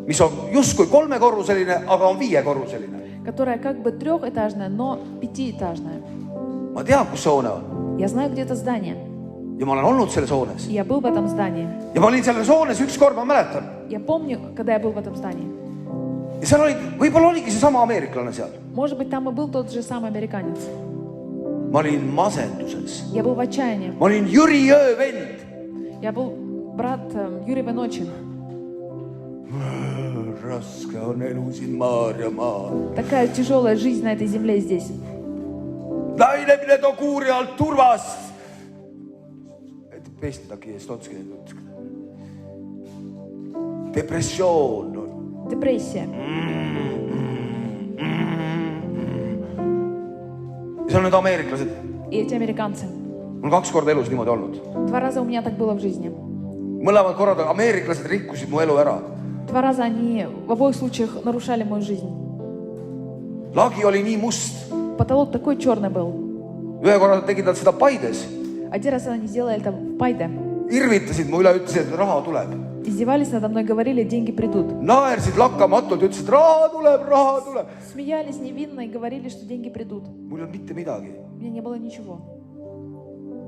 Mis on justkui 3-korruseline, aga on 5-korruseline. которое как бы 3-этажное, но 5-этажное. Ma tean, kus see hoone on. Я знаю, где это здание. Ja ma olen olnud selles hoones. И я был в этом zдании. Ja ma olin selles hoones üks kord, ma mäletan. Я помню, когда я был в этом zдании. Ja seal oli, võib-olla oligi seesama ameeriklane seal. Может быть, там и был тот же самый американец. Ma olin masenduses. Я был в отчаянии. Ma olin Jüri Jõe vend. Я был брат Юрия Ночи. Raske on elu siin Maarjamaal. Такая тяжелая жизнь на этой земле здесь. Naine, mine too kuuri alt turvast. Eesti takia Estotski. Depressioon on. Депрессия. See on need ameeriklased. И эти американцы. Mul 2 korda elus niimoodi olnud. 2 раза у меня так было в жизни. Mõlemad korrad ameeriklased rikkusid mu elu ära. 2 раза они в обоих случаях нарушали мою жизнь. Lagi oli nii must. Потолок такой черный был. Ühe korra tegid nad seda Paides. 1 раз они сделали это в Пайде. Irvitasid mu üle, ütlesid, et raha tuleb. Издевались надо мной, говорили, деньги придут. Naersid lakkamatult, ütlesid, raha tuleb, raha tuleb. Смеялись невинно и говорили, что деньги придут. Mul ei olnud mitte midagi. У меня не было ничего.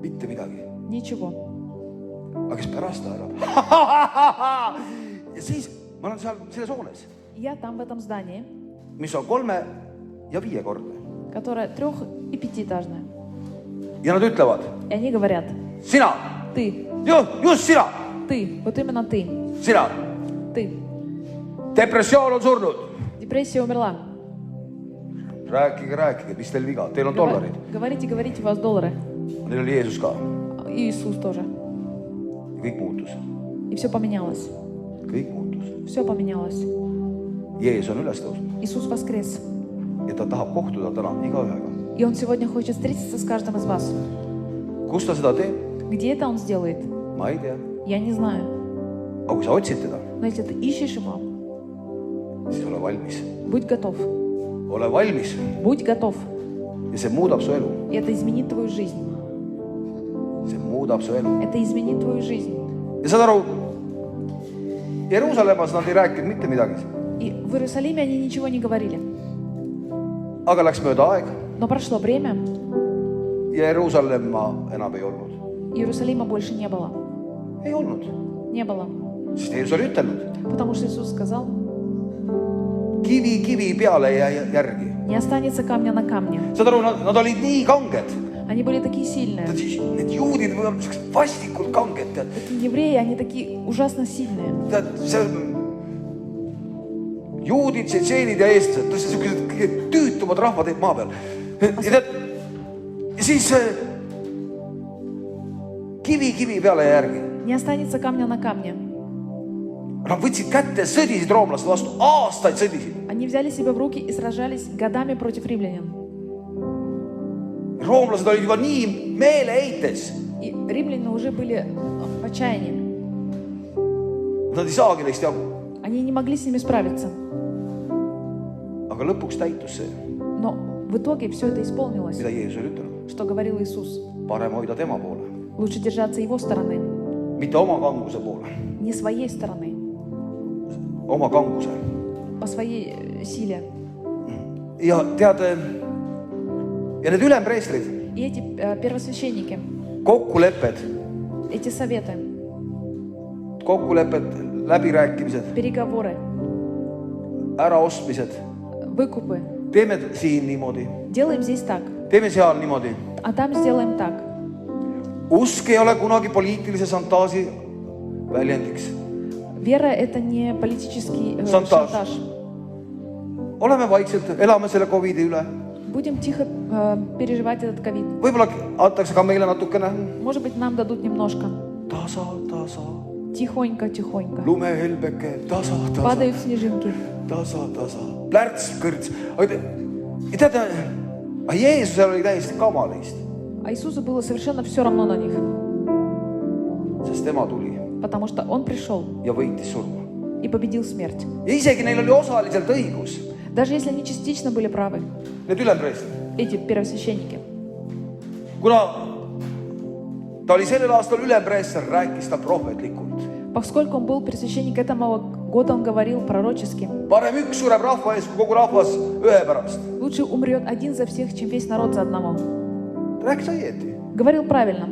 Mitte midagi. Ничего. Aga kes pärast arvab? Ja siis ma olen seal selles hoones, Я там, в этом здании, mis on 3- ja 5-kordne. которое 3- и 5-этажное. Ja nad ütlevad, И они говорят, sina, ты, just sina, ты, вот именно ты, sina. ты. Depressioon on surnud. Депрессия умерла. Rääkige, mis teil viga, teil on dollarid. Говорите, говорите, у вас доллары. Neil oli Jeesus ka. И Иисус тоже. Ja kõik muutus. И все поменялось. Kõik muutus. Все поменялось. Jeesus on üles tõusnud. Иисус воскрес. Ja ta tahab kohtuda täna igaühega. И Он сегодня хочет встретиться с каждым из вас. Kus ta seda teeb? Где это Он сделает? Ma ei tea. Я не знаю. Aga kui sa otsid teda, Но если ты ищешь Его, siis ole valmis. будь готов. Ole valmis. Будь готов. Ja see muudab su elu. И это изменит твою жизнь. See muudab su elu. Это изменит твою жизнь. Ja saad aru, Jeruusalemmas nad ei rääkinud mitte midagi. И в Иерусалиме они ничего не говорили. Aga läks mööda aeg Но прошло время, ja Jeruusalemma enam ei olnud. Иерусалима больше не было. Ei olnud. Не было. Sest Jeesus oli ütelnud, Потому что Иисус сказал, kivi kivi peale ei jää järgi. не останется камня на камне. Saad aru, nad olid nii kanged. Они были такие сильные. Need juudid võivad sellised vastikult kanged. Такие евреи, они такие ужасно сильные. Tead, see juudid, tšetšeenid ja eestlased, tõesti sellised kõige tüütumad rahvad maa peal. Ja siis kivi peale järgi. Не останется камня на камне. Nad võtsid kätte ja sõdisid roomlaste vastu. Aastaid sõdisid. Они взяли себя в руки и сражались годами против римлян. Roomlased olid juba nii meeleheites. И римляне уже были в отчаянии. Nad ei saagi neist jagu. Они не могли с ними справиться. Aga lõpuks täitus see, Но в итоге все это исполнилось, mida Jeesus oli ütelnud. что говорил Иисус. Parem hoida tema poole, Лучше держаться Его стороны, mitte oma kanguse poole. не своей стороны, Oma kanguse. по своей силе. Ja tead, ja need ülempreestrid, И эти первосвященники, kokkulepped, эти советы, läbirääkimised, переговоры, äraostmised. выкупы. Teeme siin niimoodi, Делаем здесь так, teeme seal niimoodi. а там сделаем так. Usk ei ole kunagi poliitilise šantaaži väljendiks. Вера – это не политический Шантаж. шантаж. Oleme vaikselt, elame selle COVID-i üle. Будем тихо переживать этот ковид. Võib-olla antakse ka meile natukene Может быть, нам дадут немножко. tasa, Тихонько, тихонько. lumehelbeke, tasa, Падают снежинки. plärts, kõrts. Ja teate, Jeesusel oli täiesti kamalist, А Иисусу было совершенно все равно на них, sest tema tuli потому что Он пришел ja võitis surma. и победил смерть. Ja isegi neil oli osaliselt õigus, Даже если они частично были правы, need ülempreestrid. эти первосвященники. Kuna ta oli sellel aastal ülempreester, rääkis ta prohvetlikult. Поскольку он был первосвященник этого года, он говорил пророчески. Parem üks sureb rahva ees, kui kogu rahvas ühe pärast. Лучше умрет один за всех, чем весь народ за одного. Ta rääkis õieti, Говорил правильно,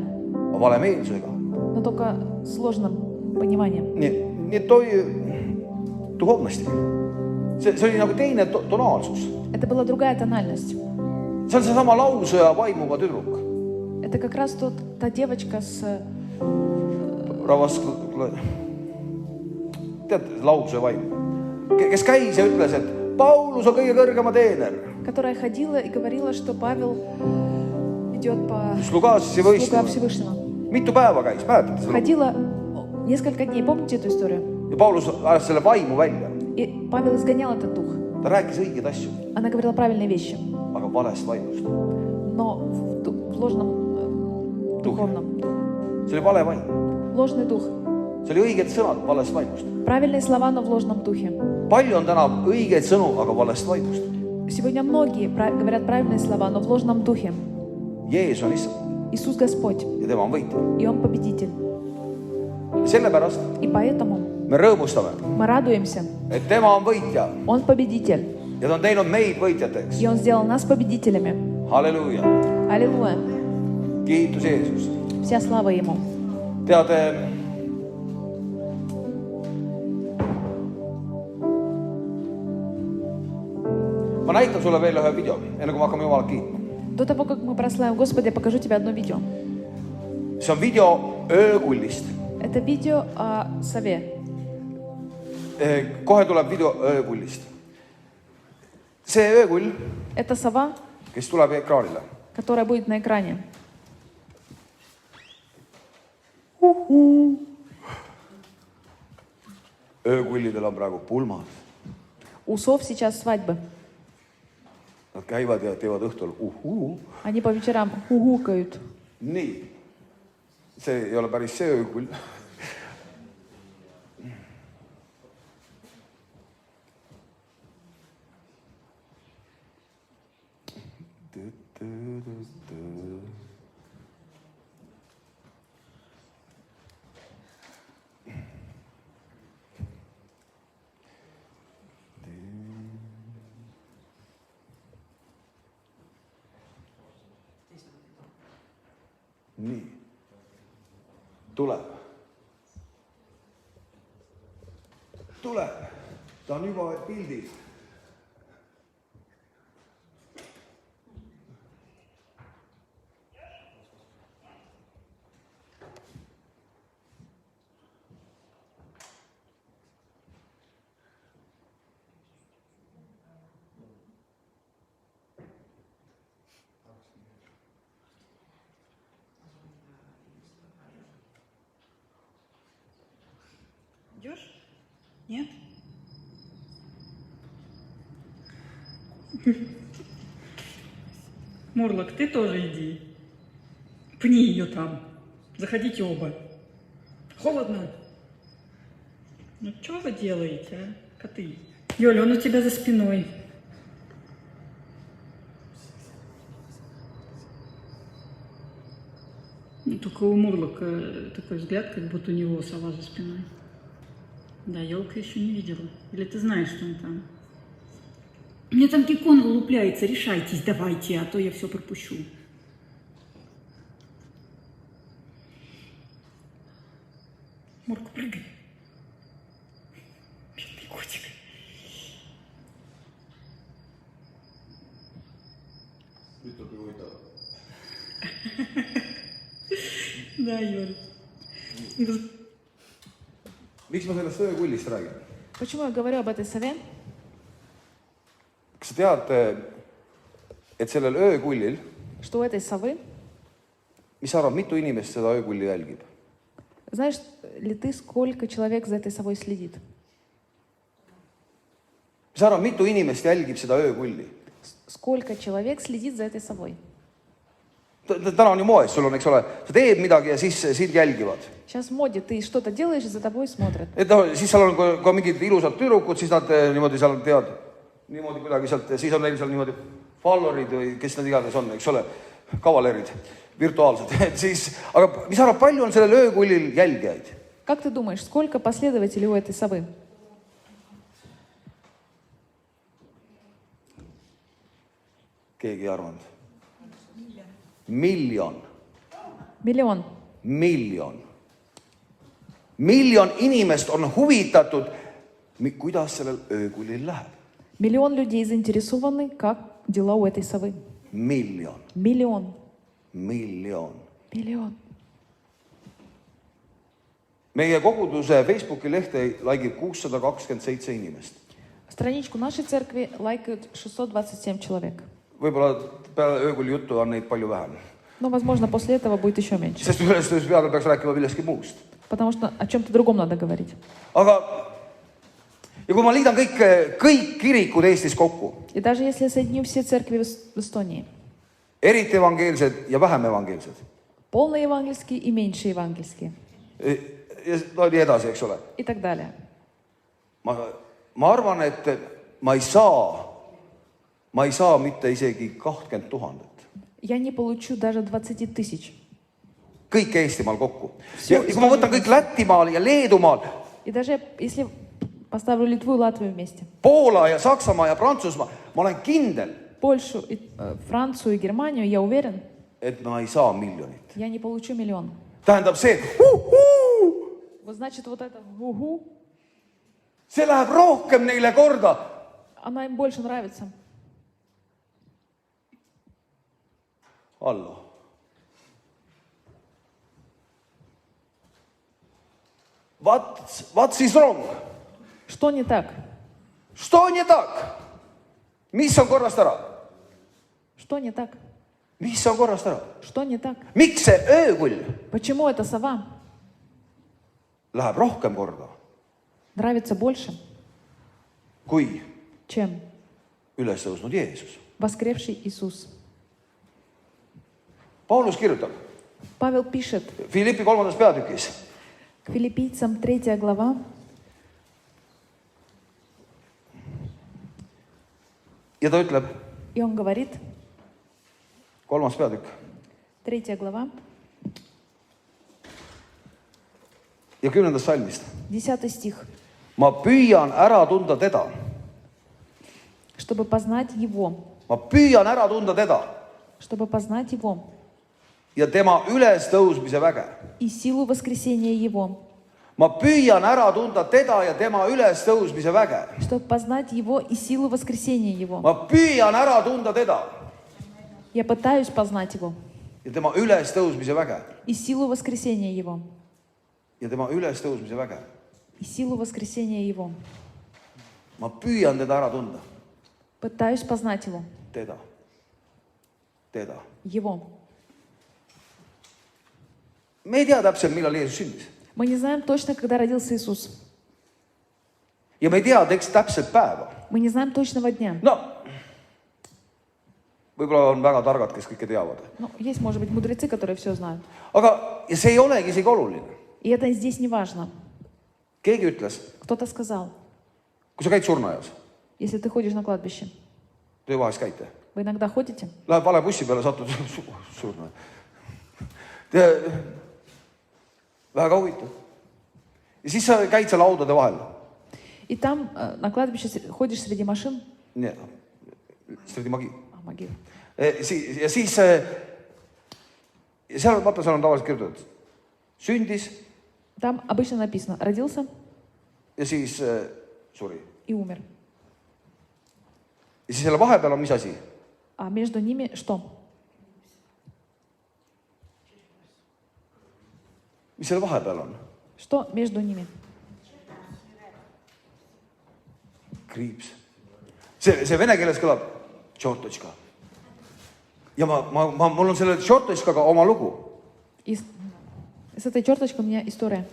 aga vale meelsusega. но только сложным пониманием. Nii et toi duhovnosti. See oli nagu teine tonaalsus. Это была другая тональность. See on seesama lausöja vaimuga tüdruk. Это как раз та девочка с... Ravas, tead, lausöja vaim, kes käis ja ütles, et Paulus on kõige kõrgema teener. Которая ходила и говорила, что Павел идет по Слуга слуга Всевышнего. Mitu päeva käis, mäletate seda? Ходила несколько дней. Помните эту историю? Ja Paulus ajas selle vaimu välja. И Павел изгонял этот дух. Ta rääkis õigeid asju, Она говорила правильные вещи, aga valest vaimust. но в ложном духовном. See oli vale vaim. Ложный дух. See oli õiged sõnad valest vaimust. Правильные слова, но в ложном духе. Palju on täna õigeid sõnu, aga valest vaimust. Сегодня многие говорят правильные слова, но в ложном духе. Jeesus on issand Иисус Господь, ja tema on võitja. и Он победитель. Sellepärast И поэтому me rõõmustame, мы радуемся. et tema on võitja Он победитель. ja ta on teinud meid võitjateks. И Он сделал нас победителями. Halleluuja. Аллилуйя. Kiitus Jeesus. Вся слава Ему. Tead, ma näitan sulle veel ühe video, enne kui me hakkame Jumalat kiitma. До того, как мы прославим Господа, я покажу тебе одно видео. See on video öökullist. Это видео о сове. Kohe tuleb video öökullist. See öökull, Это сова, kes tuleb ekraanile. которая будет на экране. Öökullidel on praegu pulmad. У сов сейчас свадьбы. Nad käivad ja teevad õhtul Они по вечерам хухукают. Nii. See ei ole päris see öökull. Nii. Tuleb. Ta on juba pildis. Идешь? Нет? Мурлок, ты тоже иди. Пни ее там. Заходите оба. Холодно? Ну, что вы делаете, а, коты? Юля, он у тебя за спиной. Ну, только у Мурлока такой взгляд, как будто у него сова за спиной. Да, елка еще не видела. Или ты знаешь, что он там? Мне там геккон вылупляется, решайтесь, давайте, а то я все пропущу. Мурка, прыгай. Бедный котик. Да, Юль. Miks ma sellest öökullist räägin? Почему я говорю об этой сове? Kas sa tead, et sellel öökullil, Что у этой совы, mis sa arvad, mitu inimest seda öökulli jälgib? знаешь ли ты, сколько человек за этой совой следит? Mis sa arvad, mitu inimest jälgib seda öökulli? Сколько человек следит за этой совой? Täna on ju moes, sul on, eks ole, sa teed midagi ja siis sind jälgivad. Сейчас в моде ты что-то делаешь, и за тобой смотрят. Et noh, siis seal on ka mingid ilusad tüdrukud, siis nad niimoodi seal tead, niimoodi kuidagi sealt, siis on neil seal niimoodi followerid või kes nad iganes on, eks ole, kavalerid, virtuaalsed. Et siis, aga mis arvad, palju on sellel öökullil jälgijaid? Как ты думаешь, сколько последователей у этой совы? Keegi ei arvanud. Miljon. Миллион. Miljon inimest on huvitatud, kuidas sellel öökullil läheb. Миллион людей заинтересованы, как дела у этой совы. Miljon. Миллион. Miljon. Миллион. Meie koguduse Facebooki lehte laigib 627 inimest. Страничку нашей церкви лайкают 627 человек. Võib-olla peale öökulli juttu on neid palju vähem. Но, возможно, после этого будет еще меньше. Sest ülestõuspeadel peaks rääkima millestki muust. Потому что о чем-то другом надо говорить. Aga ja kui ma liidan kõik kirikud Eestis kokku, И даже если я соединю все церкви в Эстонии, eriti evangeelsed ja vähem evangeelsed, полные евангельские и меньшие евангельские, ja no nii edasi, eks ole. и так далее. Ma arvan, et ma ei saa mitte isegi 20 000. Я не получу даже 20 тысяч. Kõik Eestimaal kokku. Ja kui ma võtan kõik Lätimaal ja Leedumaal, И даже если поставлю Литву и Латвию вместе, Poola ja Saksamaa ja Prantsusmaa, ma olen kindel, Польшу, Францию и Германию, я уверен, et ma ei saa miljonit. я не получу миллион. Tähendab see, Вот значит, вот это уху, see läheb rohkem neile korda. она им больше нравится. Allo. What's is wrong? Что не так? Что не так? Mis on korrast ära? Что не так? Mis on korrast ära? Что не так? Miks see öökull Почему эта сова läheb rohkem korda, нравится больше, kui чем üles tõusnud Jeesus? воскресший Иисус? Paulus kirjutab Павел пишет Philippi 3. peatükis. к Филиппийцам 3 глава, Ja ta ütleb, и он говорит, 3. peatükk, 3 глава, ja 10. salmist. 10 стих, Ma püüan ära tunda teda. чтобы познать Его, Ma püüan ära tunda teda чтобы познать Его ja tema ülestõusmise väge. и силу воскресения Его, Ma püüan ära tunda teda ja tema ülestõusmise väge. чтобы познать Его и силу воскресения Его. Ma püüan ära tunda teda Я пытаюсь познать Его ja tema ülestõusmise väge. и силу воскресения Его, Ja tema ülestõusmise väge. и силу воскресения Его. Ma püüan teda ära tunda. Пытаюсь познать Его, Teda. Teda. Его. Me ei tea täpselt, millal Jeesus sündis. Мы не знаем точно, когда родился Иисус. ja me ei tea täpselt päeva. Мы не знаем точного дня. No, võib-olla on väga targad, kes kõike teavad. Ну, есть, может быть, мудрецы, которые все знают. Aga ja see ei olegi isegi oluline. И это здесь не важно. Keegi ütles, Кто-то сказал, kui sa käid surnuaias, если ты ходишь на кладбище, te vahest käite, вы иногда ходите, läheb vale bussi peale, satud surnuaia. Väga huvitav. Ja siis sa käid seal laudade vahel. и там на кладбище ходишь среди машин, Nii, sredi magi. могил. Ja siis ja seal, vaata, seal on tavaliselt kirjutatud, sündis Там обычно написано «родился ja siis suri. и умер». Ja siis selle vahepeal on mis asi? А между ними что? Mis selle vahepeal on? Что между ними? Kriips. See vene keeles kõlab tšortočka. Ja mul on selle tšortočkaga oma lugu. И с этой черточкой у меня история.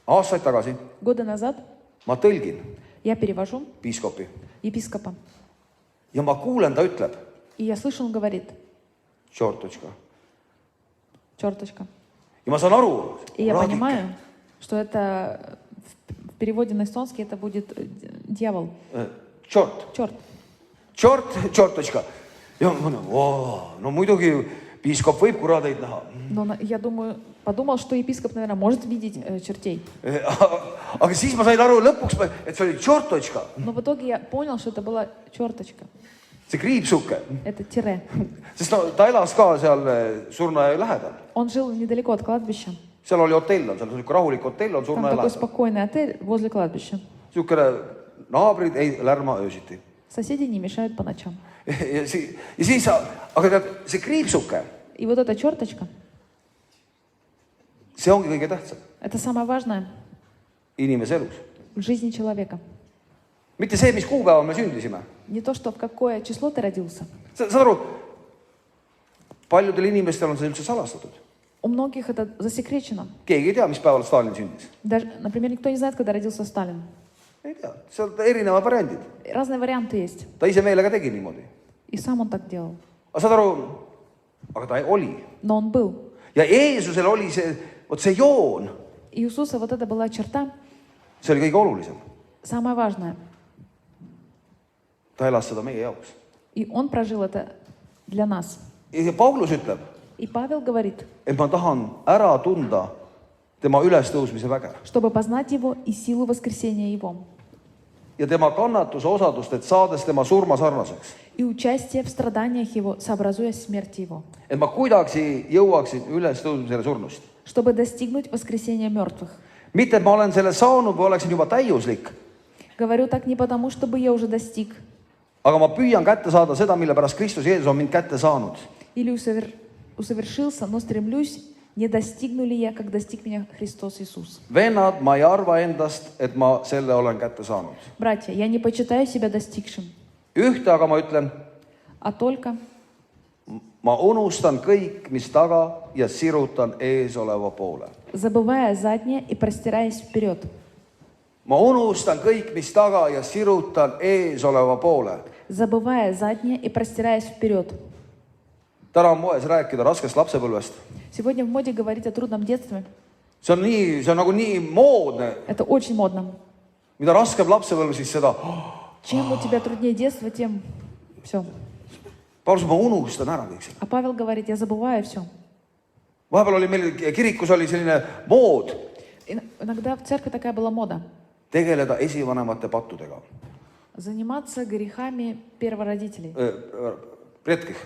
Aastaid tagasi Года назад ma tõlgin я перевожу piiskopi епископа. ja ma kuulen, ta ütleb И я слышу, он говорит tšortočka. черточка. Ja ma saan aru, И я понимаю, что это в переводе на эстонский это будет дьявол. tšort. Черт. Tšortočka. Ja ma mõtlen, no muidugi piiskop võib kuradeid näha. Но я подумал, что епископ, наверное, может видеть чертей. Aga siis ma sain aru lõpuks, et see oli tšortočka. Но в итоге я понял, что это была черточка. See kriipsuke. Это тире. Sest no, ta elas ka seal surnuaia lähedal. Он жил недалеко от кладбища. Seal oli hotell, seal oli rahulik hotell, on Там surnuaia такой lähedal. спокойный отель возле кладбища. Niisugune naabrid ei lärma öösiti. Соседи не мешают по ночам. Ja siis, aga tead, see kriipsuke, И вот эта черточка, see ongi kõige tähtsam это самое важное inimese elus. в жизни человека. Mitte see, mis kuupäeval me sündisime. Не то, что в какое число ты родился. Saad aru, paljudel inimestel on see üldse salastatud. У многих это засекречено. Keegi ei tea, mis päeval Stalin sündis. Даже, например, никто не знает, когда родился Сталин. Ei tea, seal erinevad variandid. Разные варианты есть. Ta ise meelega tegi niimoodi. И сам он так делал. Aga saad aru, aga ta oli. Но он был. Ja Jeesusel oli see, vot see joon, И у Иисуса вот это была черта, see oli kõige olulisem. самое важное. Ta elas seda meie jaoks. И он прожил это для нас. Ja Paulus ütleb, И Павел говорит, et ma tahan ära tunda tema ülestõusmise väge чтобы познать его и силу воскресения его, ja tema kannatuse osadust, et saades tema surma sarnaseks. и участие в страданиях его, сообразуя смерти его, Et ma kuidagi jõuaksin ülestõusmisele surnust. чтобы достигнуть воскресения мертвых. Mitte, et ma olen selle saanud või oleksin juba täiuslik, Говорю так не потому, чтобы я уже достиг, aga ma püüan kätte saada seda, mille pärast Kristus Jeesus on mind kätte saanud. или усовершился, но стремлюсь, не достигну ли я, как достиг меня Христос Иисус. Vennad, ma ei arva endast, et ma selle olen kätte saanud. Братья, я не почитаю себя достигшим, Ühte aga ma ütlen, а только ma unustan kõik, mis taga ja sirutan eesoleva poole. забывая заднее и простираясь вперед. Ma unustan kõik, mis taga ja sirutan eesoleva poole. Забывая заднее и простираясь вперед. Täna on moes rääkida raskest lapsepõlvest. Сегодня в моде говорить о трудном детстве. See on nagu nii moodne. Это очень модно. Mida raskem lapsepõlv, siis seda. Чем у тебя труднее детство, тем все. Paulus, ma unustan ära kõik seda. А Павел говорит, я забываю все. Vahepeal oli meil kirikus oli selline mood Иногда в церкви такая была мода. tegeleda esivanemate pattudega. Заниматься грехами первородителей, Предкih.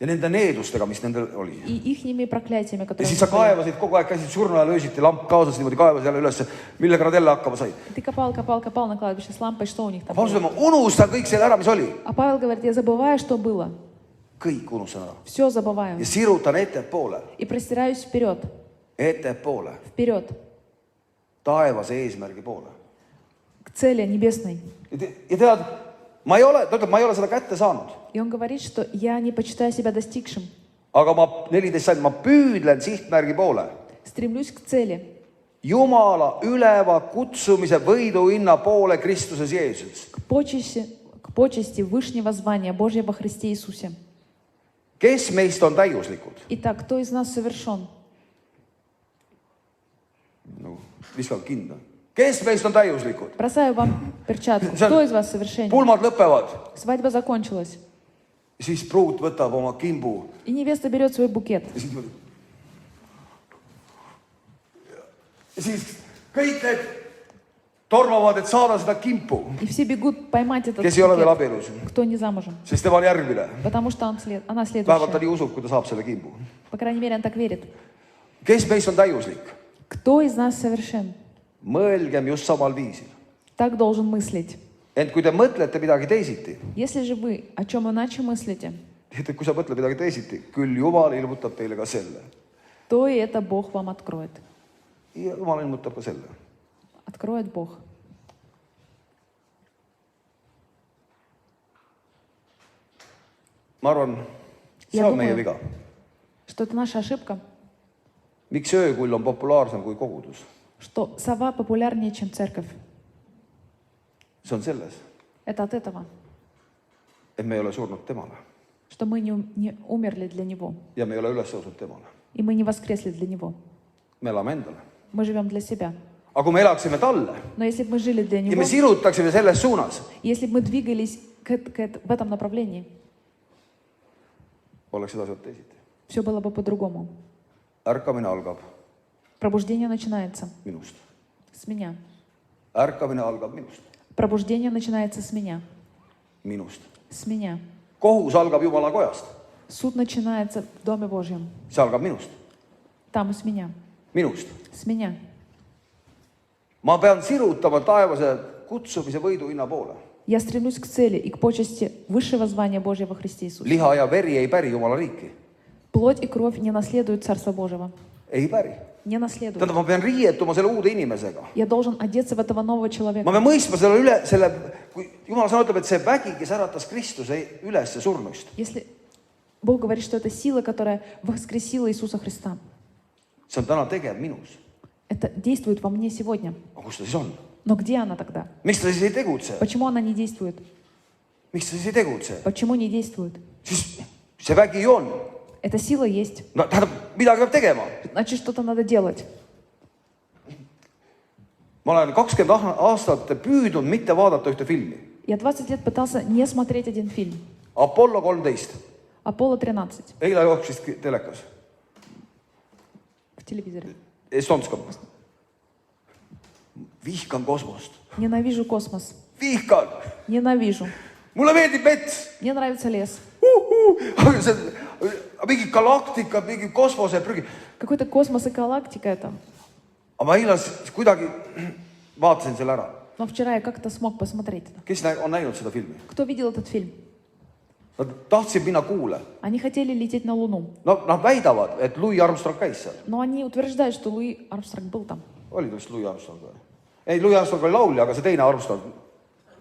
Ja nende needustega, mis nendel oli. и ихними проклятиями, Ja которые siis sa у них были. kaevasid kogu aeg, käisid surnu ajal öösiti, lamp kaasas niimoodi kaevas jälle üles, millega nad jälle hakkama said. Ты копал на кладбище с лампой, что у них там Paulus, было. ma unustan kõik selle ära, mis oli. А Павел говорит, я забываю, что было. Kõik unustan ära. Все забываю. Ja sirutan ettepoole. И простираюсь вперед, Ettepoole. вперед, Taevase eesmärgi poole. к цели небесной. Ja tead, ta ütleb, ma ei ole seda kätte saanud. И он говорит, что я не почитаю себя достигшим. Aga ma 14 sain, ma püüdlen sihtmärgi poole. Стремлюсь к цели. Jumala üleva kutsumise võiduhinna poole Kristuses Jeesuses. К почести Вышнего звания Божьего во Христе Иисусе. Kes meist on täiuslikud? Итак, кто из нас совершен? No, viskab kinda. Kes meist on täiuslikud? Бросаю вам перчатку. See on- Кто из вас совершенен? Pulmad lõpevad. Свадьба закончилась. Siis pruut võtab oma kimbu. И невеста берет свой букет. Ja siis kõik need tormavad, et saada seda kimpu, И все бегут поймать этот kes ei ole veel букет. abielus. Кто не замужем. Sest tema on järgmine. Потому что она Vähemalt ta следующая. nii usub, kui ta saab selle kimbu. По крайней мере, он так верит. Kes meist on täiuslik? Кто из нас совершен? Mõelgem just samal viisil. Так должен мыслить. Ent kui te mõtlete midagi teisiti, Если же вы о чем иначе мыслите, et kui sa mõtled midagi teisiti, küll Jumal ilmutab teile ka selle. то и это Бог вам откроет. Ja Jumal ilmutab ka selle. Откроет Бог. Ma arvan, see Ja on meie думаю- viga. Что это наша ошибка, Miks öökull on populaarsem kui kogudus? что сова популярнее, чем церковь. See on selles, Это от этого, et me ei ole surnud temale что мы не умерли для Него, ja me ei ole üles tõusnud temale. и мы не воскресли для Него. Me elame endale. Мы живем для себя. Aga kui me elaksime talle Но если бы мы жили для ja Него, me sirutaksime selles suunas, если бы мы двигались в этом направлении, oleks seda sealt teisiti. все было бы по-другому. Ärkamine algab Пробуждение начинается minust. с меня. Ärkamine algab minust. Пробуждение начинается с меня. Minust. С меня. Kohus algab Jumala kojast. Суд начинается в Доме Божьем. See algab minust. Там и с меня. Minust. С меня. Ma pean sirutama taevase kutsumise võiduhinna poole. Я стремлюсь к цели и к почести высшего звания Божьего во Христе Иисусе. Liha ja veri ei päri Jumala riiki. Плоть и кровь не наследуют Царство Божьего. Ei päri. Не наследуют. Tähendab, ma pean riietuma selle uude inimesega. Я должен одеться в этого нового Ma человека. pean mõistma selle, kui Jumal sõna ütleb, et see vägi, kes äratas Kristuse üles surnust, Если Бог говорит, что это сила, которая воскресила Иисуса Христа, see on täna tegev minus. это действует во мне сегодня. Aga kus ta siis on? Но где она тогда? Miks ta siis ei tegutse? Почему она не действует? Miks ta siis ei tegutse? Почему не действует? Siis see vägi ju on. Эта сила есть. No tähendab, midagi peab tegema. Значит, что-то надо делать. Ma olen 20 aastat püüdnud mitte vaadata ühte filmi. Я 20 лет пытался не смотреть один фильм. Apollo 13. Аполло 13 Eile jooksis telekas. в телевизоре. Estonskam. Vihkan kosmost. Nенавижу космос. Vihkan. Ненавижу. Mulle meeldib mets. Мне нравится лес. Aga see mingi galaktika, mingi kosmose prügi. Какой-то космос и галактика это. Aga ma eile kuidagi vaatasin selle ära. Но вчера я как-то смог посмотреть это. Kes on näinud seda filmi? Кто видел этот фильм? Nad tahtsid minna kuule. Они хотели лететь на Луну. No, nad väidavad, et Louis Armstrong käis seal. Но они утверждают, что Луи Армстронг был там. Oli ta vist Louis Armstrong või? Ei, Louis Armstrong oli laulja, aga see teine Armstrong.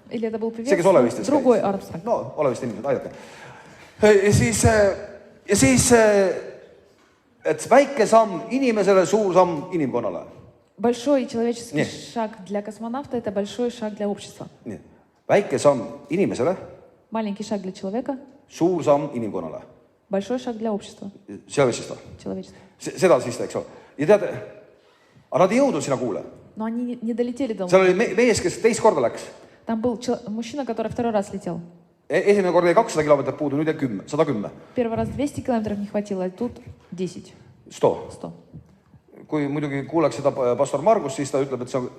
Или это был See, певец, kes Olevistes другой käis. Армстронг. No, Olevist inimesed, aidake. Ja siis, et väike samm inimesele, suur samm inimkonnale. Большой человеческий Нет. шаг для космонавта – это большой шаг для общества. Nii, väike samm inimesele, Маленький шаг для человека, suur samm inimkonnale. большой шаг для общества, Seda vist või? человечества. Seda siis, eks ole. Ja tead, aga nad ei jõudnud sinna kuule. Но они не долетели до Seal Луны. oli mees, kes teist korda läks. Там был мужчина, который второй раз летел. Esimene kord jäi 200 kilomeetrit puudu, nüüd jäi 110. Первый раз 200 километров не хватило, а тут 10, 100. 100. Kui muidugi kuulaks seda pastor Margus, siis ta ütleb, et see on...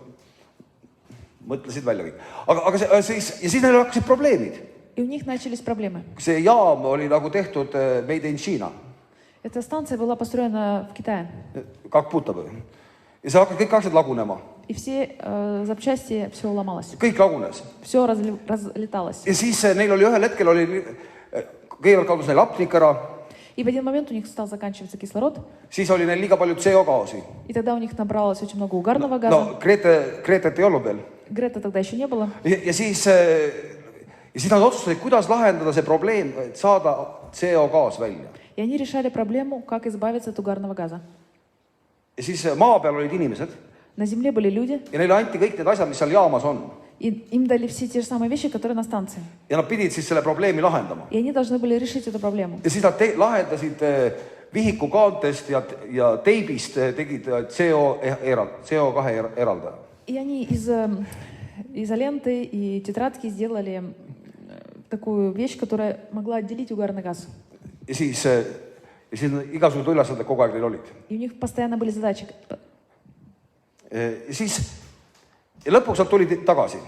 mõtlesid välja kõik. Aga siis neil hakkasid probleemid. И у них начались проблемы. See jaam oli nagu tehtud made in China. Эта станция была построена в Китае. Как будто бы. Ja see kõik hakkasid lagunema. И все запчасти, все ломалось. Kõik lagunes. Все разлеталось. Ja siis neil oli ühel hetkel kõigepealt kadus neil hapnik ära, И в один момент у них стал заканчиваться кислород. siis oli neil liiga palju CO-gaasi. И тогда у них набралось очень много угарного газа. No Gretet ei olnud veel. Грета тогда еще не было. Ja siis nad otsustasid, kuidas lahendada see probleem, et saada CO-gaas välja. И они решали проблему, как избавиться от угарного газа. Ja siis maa peal olid inimesed. На земле были люди, ja neile anti kõik need asjad, mis seal jaamas on. и им дали все те же самые вещи, которые на станции. Ja nad pidid siis selle probleemi lahendama. И они должны были решить эту проблему. Ja siis nad lahendasid vihikukaantest ja teibist tegid CO2 eraldaja. И они из изоленты и тетрадки сделали такую вещь, которая могла отделить угарный газ. Ja siis igasugused ülesanded kogu aeg neil olid. И у них постоянно были задачи. Ja siis lõpuks nad tulid tagasi.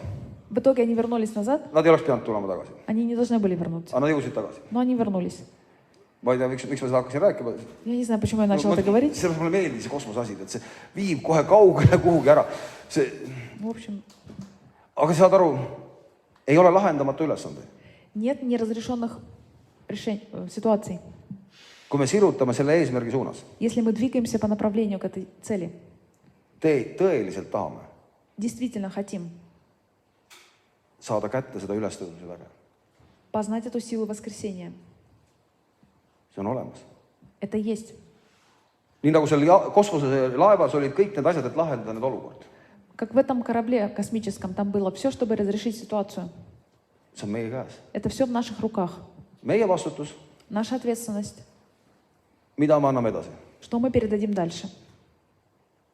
В итоге они вернулись назад. Nad ei oleks pidanud tulema tagasi. Они не должны были вернуться. Aga nad jõusid tagasi. Но они вернулись. Ma ei tea, miks ma seda hakkasin rääkima. Я не знаю, почему я начала это говорить. Sellepärast mulle meeldis see kosmose asi, et see viib kohe kaugele kuhugi ära. В общем, Aga saad aru, ei ole lahendamata ülesande. нет неразрешенных ситуаций. Kui me sirutame selle eesmärgi suunas, Если мы двигаемся по направлению к этой цели, tõeliselt tahame действительно хотим saada kätte seda ülestõusmise väge. познать эту силу воскресения. See on olemas. Это есть. Nii nagu seal kosmose laevas olid kõik need asjad, et lahendada need olukord. Как в этом корабле космическом, там было все, чтобы разрешить ситуацию. See on meie käes. Это все в наших руках. Meie vastutus, Наша ответственность. mida me anname edasi. Что мы передадим дальше?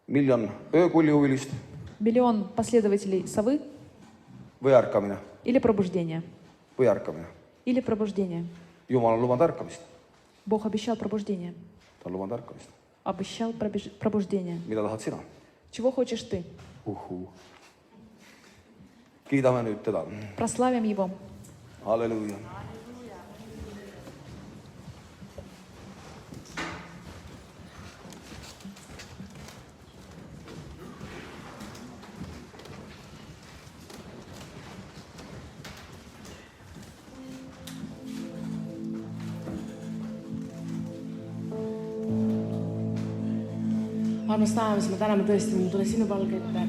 1 000 000 öökullihuvilist Миллион последователей совы või ärkamine или пробуждение? või ärkamine. Или пробуждение. Jumal on lubanud ärkamist. Бог обещал пробуждение. Ta on lubanud ärkamist. Обещал пробуждение. Mida tahad sina? Чего хочешь ты? Kiidame nüüd teda. Прославим Его. Halleluuja. Armas taevas, me täname tõesti, mul tule sinu palge ette.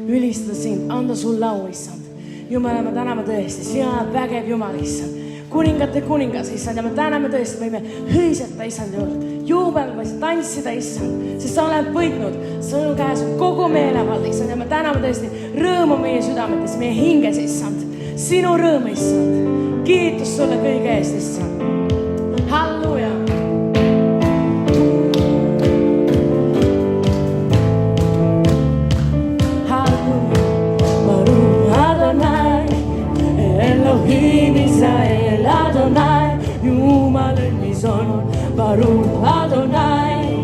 Ülistada sind, anda sul lau, issand. Jumala, me täname tõesti, sina oled vägev Jumal, issand. Kuningate kuningas, issand, ja me täname tõesti, võime hõisata, issand, juubelda, tantsida, issand, sest sa oled võitnud. Sõnu käes on kogu meelevald, issand, ja me täname tõesti rõõmu meie südametes, meie hinges, issand. Sinu rõõm, issand. Kiitus sulle kõige eest, issand. Halleluuja. Elohim Israel Adonai, Jumal õnnis on, Baruch Adonai.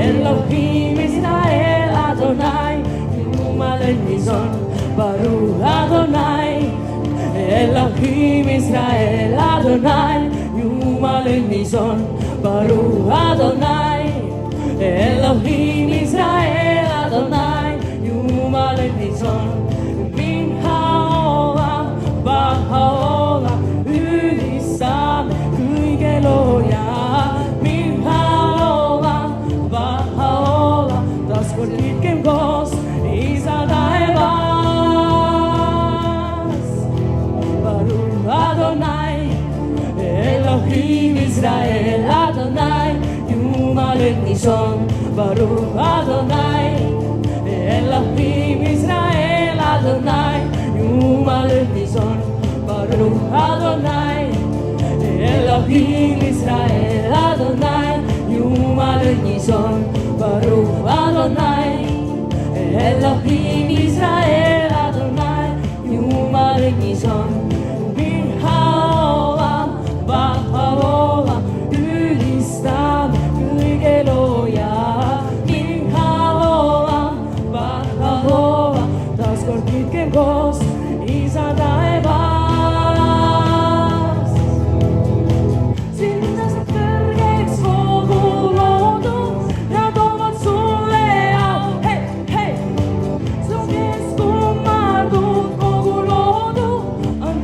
Elohim Israel Adonai, Jumal õnnis on, Baruch Adonai. Elohim Israel Adonai, Jumal õnnis on, Baruch Adonai. Elohim Israel Adonai, Jumal õnnis on. Bahaola, ülistame kõige looja. Bahaola, taaskord liitkem koos, Isa taevas. Baruch Adonai, Elohim Israel Adonai, Jumal õnnis on, Baruch Adonai. Elohim Israel Adonai, Jumal õnnis on, Baruch Adonai. Elohim Israel Adonai, Jumal õnnis on, Baruch Adonai. Elohim Israel Adonai, Jumal õnnis on. Bahaola, ülistame kõige looja. Bahaola, taaskord kiitkem koos, Isa taevas. Sind tõstab kõrgeks kogu loodu ja toovad sulle au. Hei, hei! Su kees kummardub kogu loodu, on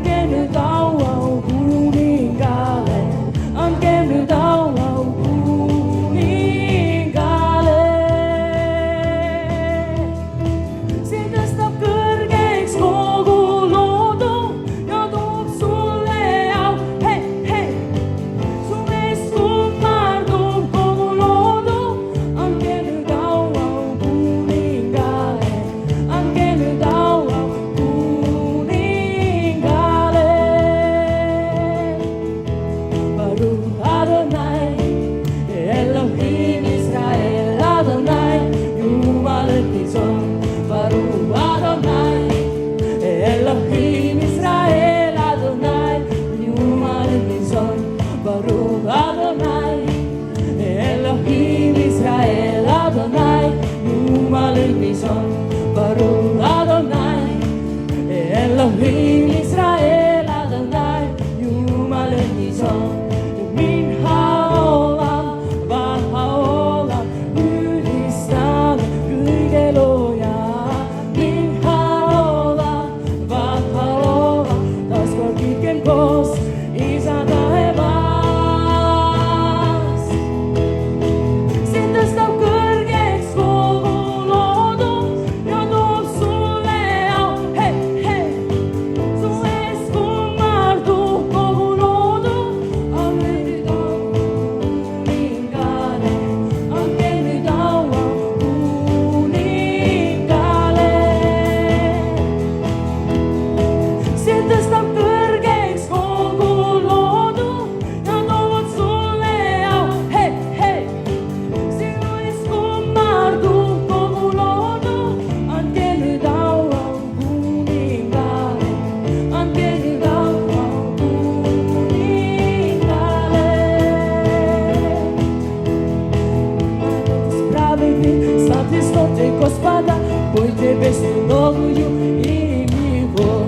славьте, славьте Господа, пойте песню новую имя Его.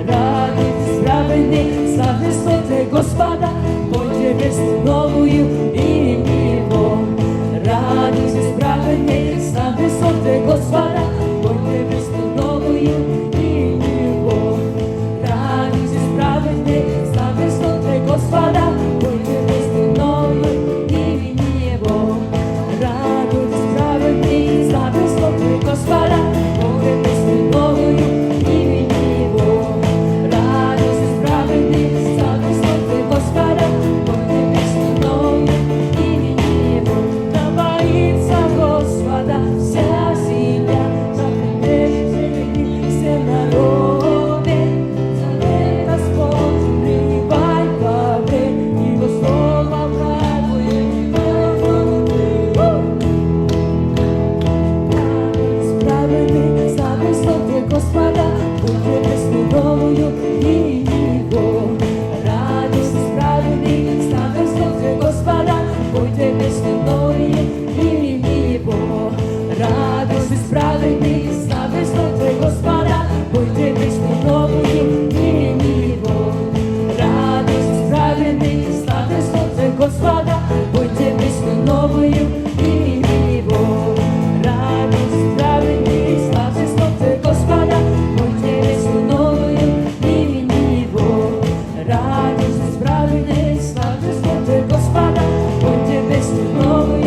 Радуйтесь, праведные, славьте, славьте Господа, пойте песню новую имя Его. Радуйтесь, праведные, славьте, славьте Господа, пойте песню новую имя Его. Радуйтесь, праведные, славьте, славьте Господа, пойте песню новую имя Его. Радуйтесь, праведные, славьте, славьте Господа, пойте песню новую имя Его. Радуйтесь, праведные, славьте, славьте Господа, пойте песню новую имя Его. Да боится Господа вся земля, все народы, завет Господь, пребывай во время Его слова правдует. Справедливый, славный славьте Господа, пойте песню новую имя Его. Радуйся, справедливый, славный славьте Господа, пойте песню новую имя Его. Радуйся, справедливый, славный славьте Господа, пойте песню новую имя Его. Радуйся, справедливый, славный славьте Господа, пойте песню новую имя Его. Радуйся, справедливый, славьте, славьте Господа, пойте песню новую имя Его. Радуйся, справедливый, славьте, славьте Господа, пойте песню новую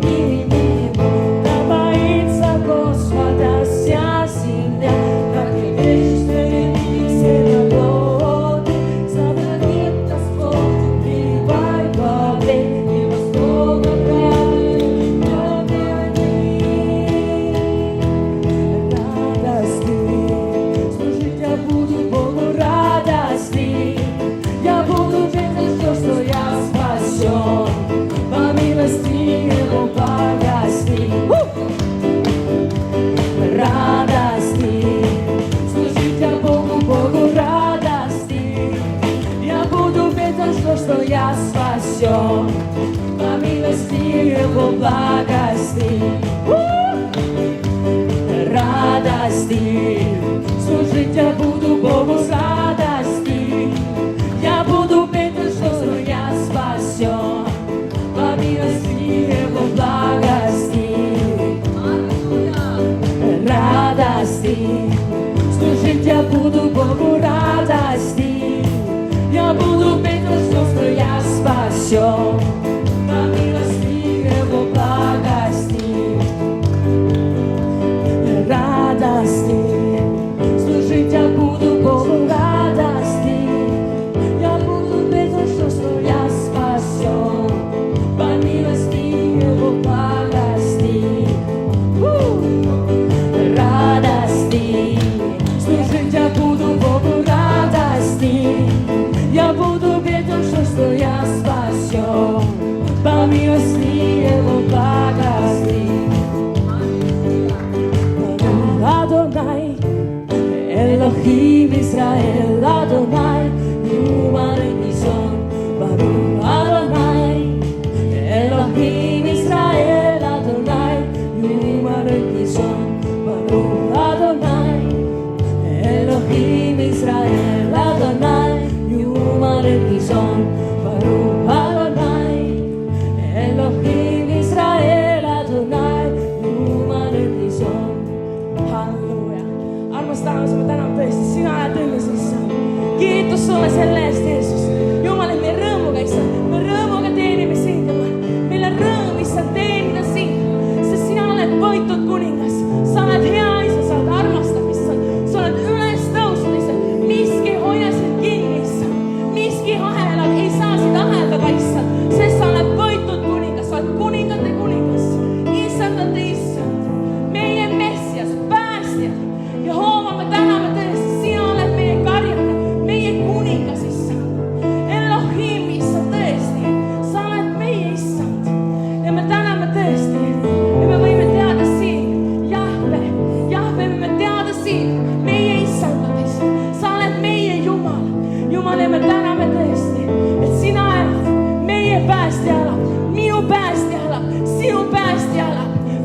имя Его. Да боится Господа вся земля, как и вечные все народы. Завет Господь, пребывай во время Его слова правды, новые они. Радости, служить я буду Богу радости. Я буду петь все, что я спасен, по милости Его благости. Радости, служить я Богу, Богу радости. Я буду петь все, что я спасен, по милости Его благости. Радости, служить я буду Богу с радости. Я буду петь что я спасен, по милости Его благости. Радости, служить я буду Богу радости. Я буду петь что я спасен, по милости Его благости. Радости, служить я буду Богу радости. Я буду петь что я спасен, по милости Его благости. Радости, служить я буду Богу радости. Я буду петь что я спасен,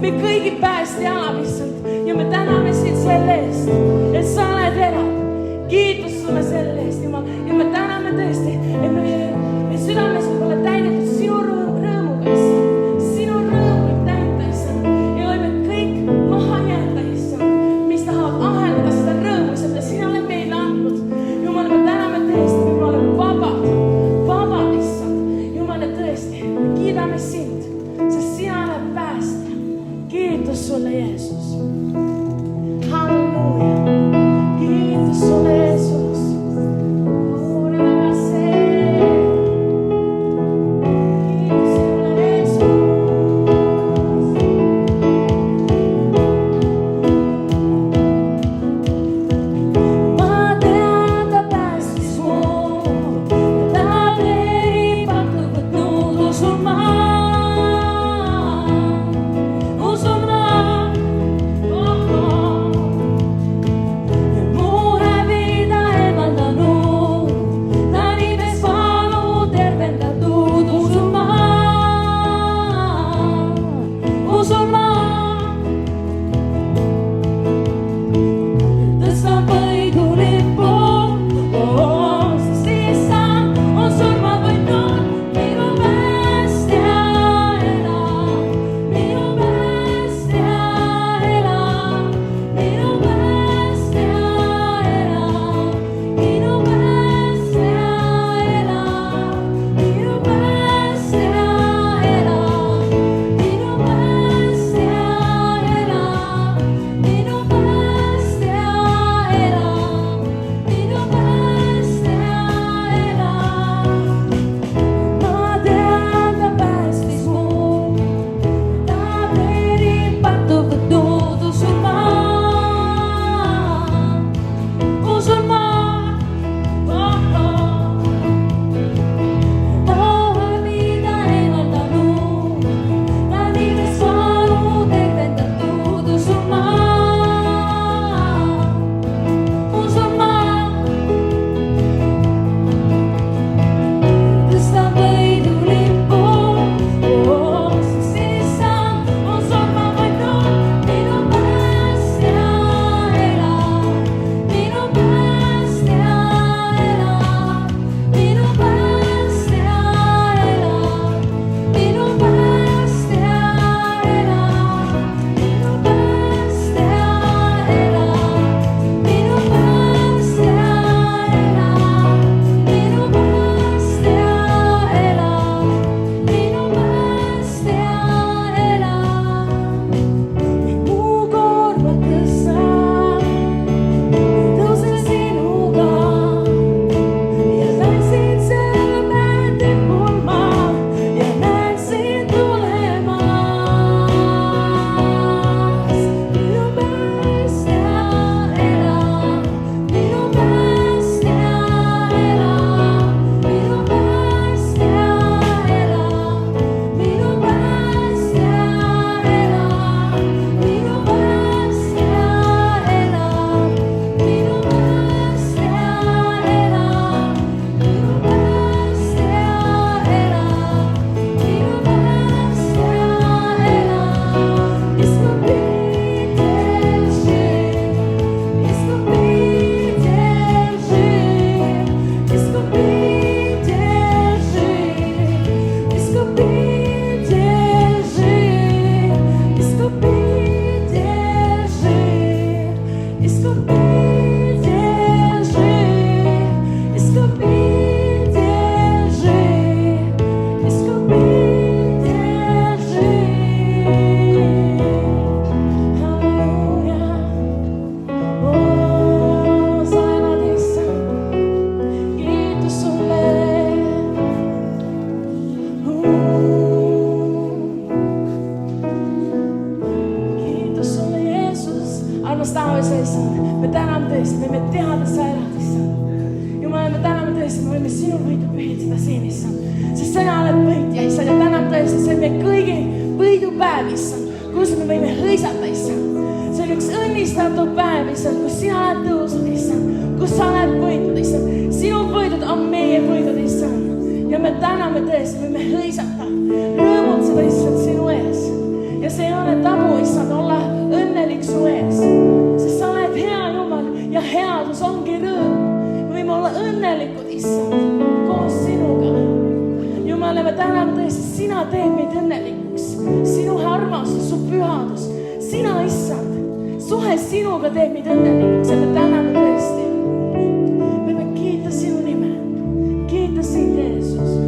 me kõigi päästja elab, issand. Ja me täname sind selle eest, et sa oled elab. Kiitus sulle selle eest, Jumal. Ja me täname tõesti, et me südames võib olla täidetud sinu rõõmuga, issand. Sinu rõõm võib täita, issand. Ja võime kõik maha jääda, issand, mis tahavad ahendada seda rõõmu, issand, ja sina oled meile andnud. Jumal, me täname tõesti, me oleme vabad, issand. Jumal, ja tõesti, me kiidame sind, sest sina oled päästja. Kiitus sulle, Jeesus. Halleluuja. Kiitus sulle, Jeesus. see ei ole tabu, issand, olla õnnelik su ees. Sest sa oled hea Jumal ja headus ongi rõõm. Me võime olla õnnelikud, issand, koos sinuga. Jumal, me täname tõesti, sina teed meid õnnelikuks. Sinu armastus, su pühadus, sina, issand, suhe sinuga teeb meid õnnelikuks ja me täname tõesti. Me võime kiita sinu nime, kiita sind, Jeesus.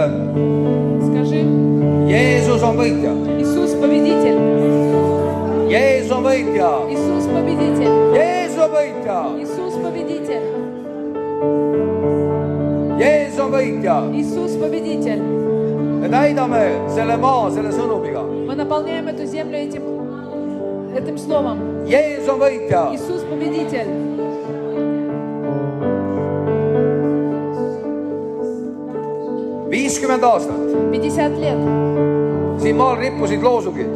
ütle, Скажи, Jeesus on võitja. Иисус победитель. Jeesus on võitja. Иисус победитель. Jeesus on võitja. Иисус победитель. Jeesus on võitja. Иисус победитель. Me täidame selle maa selle sõnumiga. Мы наполняем эту землю этим словом. Jeesus on võitja. Иисус победитель. 50 aastat. 50 лет. Siin maal rippusid loosungid.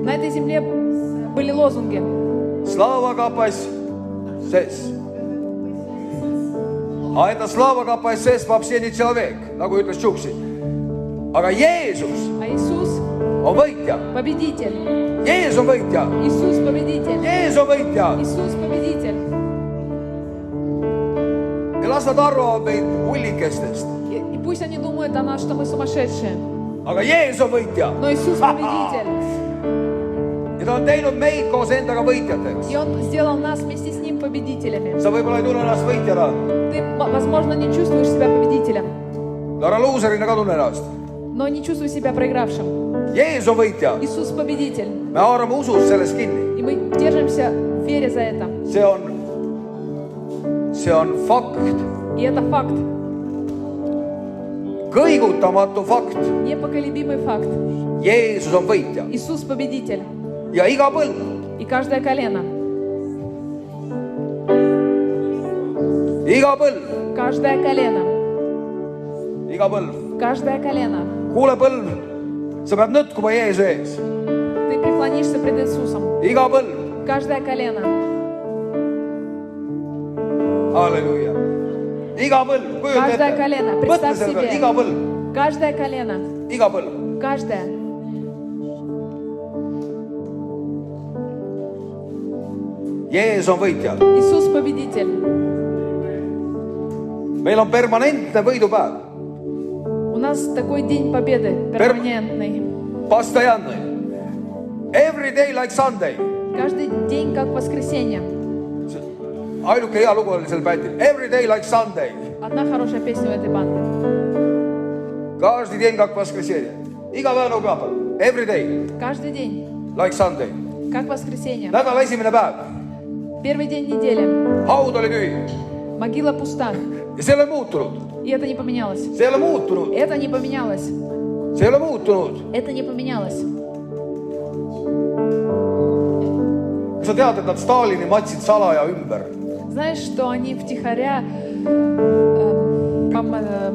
На этой земле были лозунги. Slava KPSS. A это Slava KPSS вообще не человек, nagu ütles Tšuksi. Aga Jeesus А Иисус on võitja. победитель. Jeesus on võitja. Иисус победитель. Jeesus on võitja. Иисус победитель. Ja las nad arvavad meid hullikestest. И пусть они думают о нас, что мы сумасшедшие. Aga Jeesus on võitja. Но Иисус победитель. Ja ta on teinud meid koos endaga võitjateks. И Он сделал нас вместе с Ним победителями. Sa võib-olla ei tunne ennast võitjana. Ты, возможно, не чувствуешь себя победителем, Ära luuserina ka tunne ennast. но не чувствуй себя проигравшим. Jeesus on võitja. Иисус победитель. Me haarame usus sellest kinni. И мы держимся в вере за это. See on fakt. И это факт. Kõigutamatu fakt. Непоколебимый факт. Jeesus on võitja. Иисус победитель. Ja iga põlv. И каждое колено. Iga põlv. Каждое колено. Iga põlv. Каждое колено. Kuule põlv. Sa pead nõtkuma Jeesuse ees. Ты преклонишься пред Иисусом. Iga põlv. Каждое колено. Halleluuja. Iga põlv. Kujuta Каждое колено. ette. Mõtle Представь selle peale. Iga себе. põlv. Каждое колено. Iga põlv. Каждое. Jeesus on võitja. Иисус победитель. Meil on permanentne võidupäev. У нас такой день победы перманентный. Постоянный. Every day like Sunday. Каждый день как воскресенье. Ainuke hea lugu oli sel bändil. Every day like Sunday. Одна хорошая песня у этой банды. Каждый день как воскресенье. Iga päev nagu pühapäev. Every day Каждый день like Sunday. как воскресенье. Nädala esimene päev. Первый день недели. Haud oli tühi. Могила пуста. Ja see ei ole muutunud. И это не поменялось. See ei ole muutunud. Это не поменялось. See ei ole muutunud. Это не поменялось. Kas sa tead, et nad Stalini matsid salaja ümber? Знаешь, что они втихаря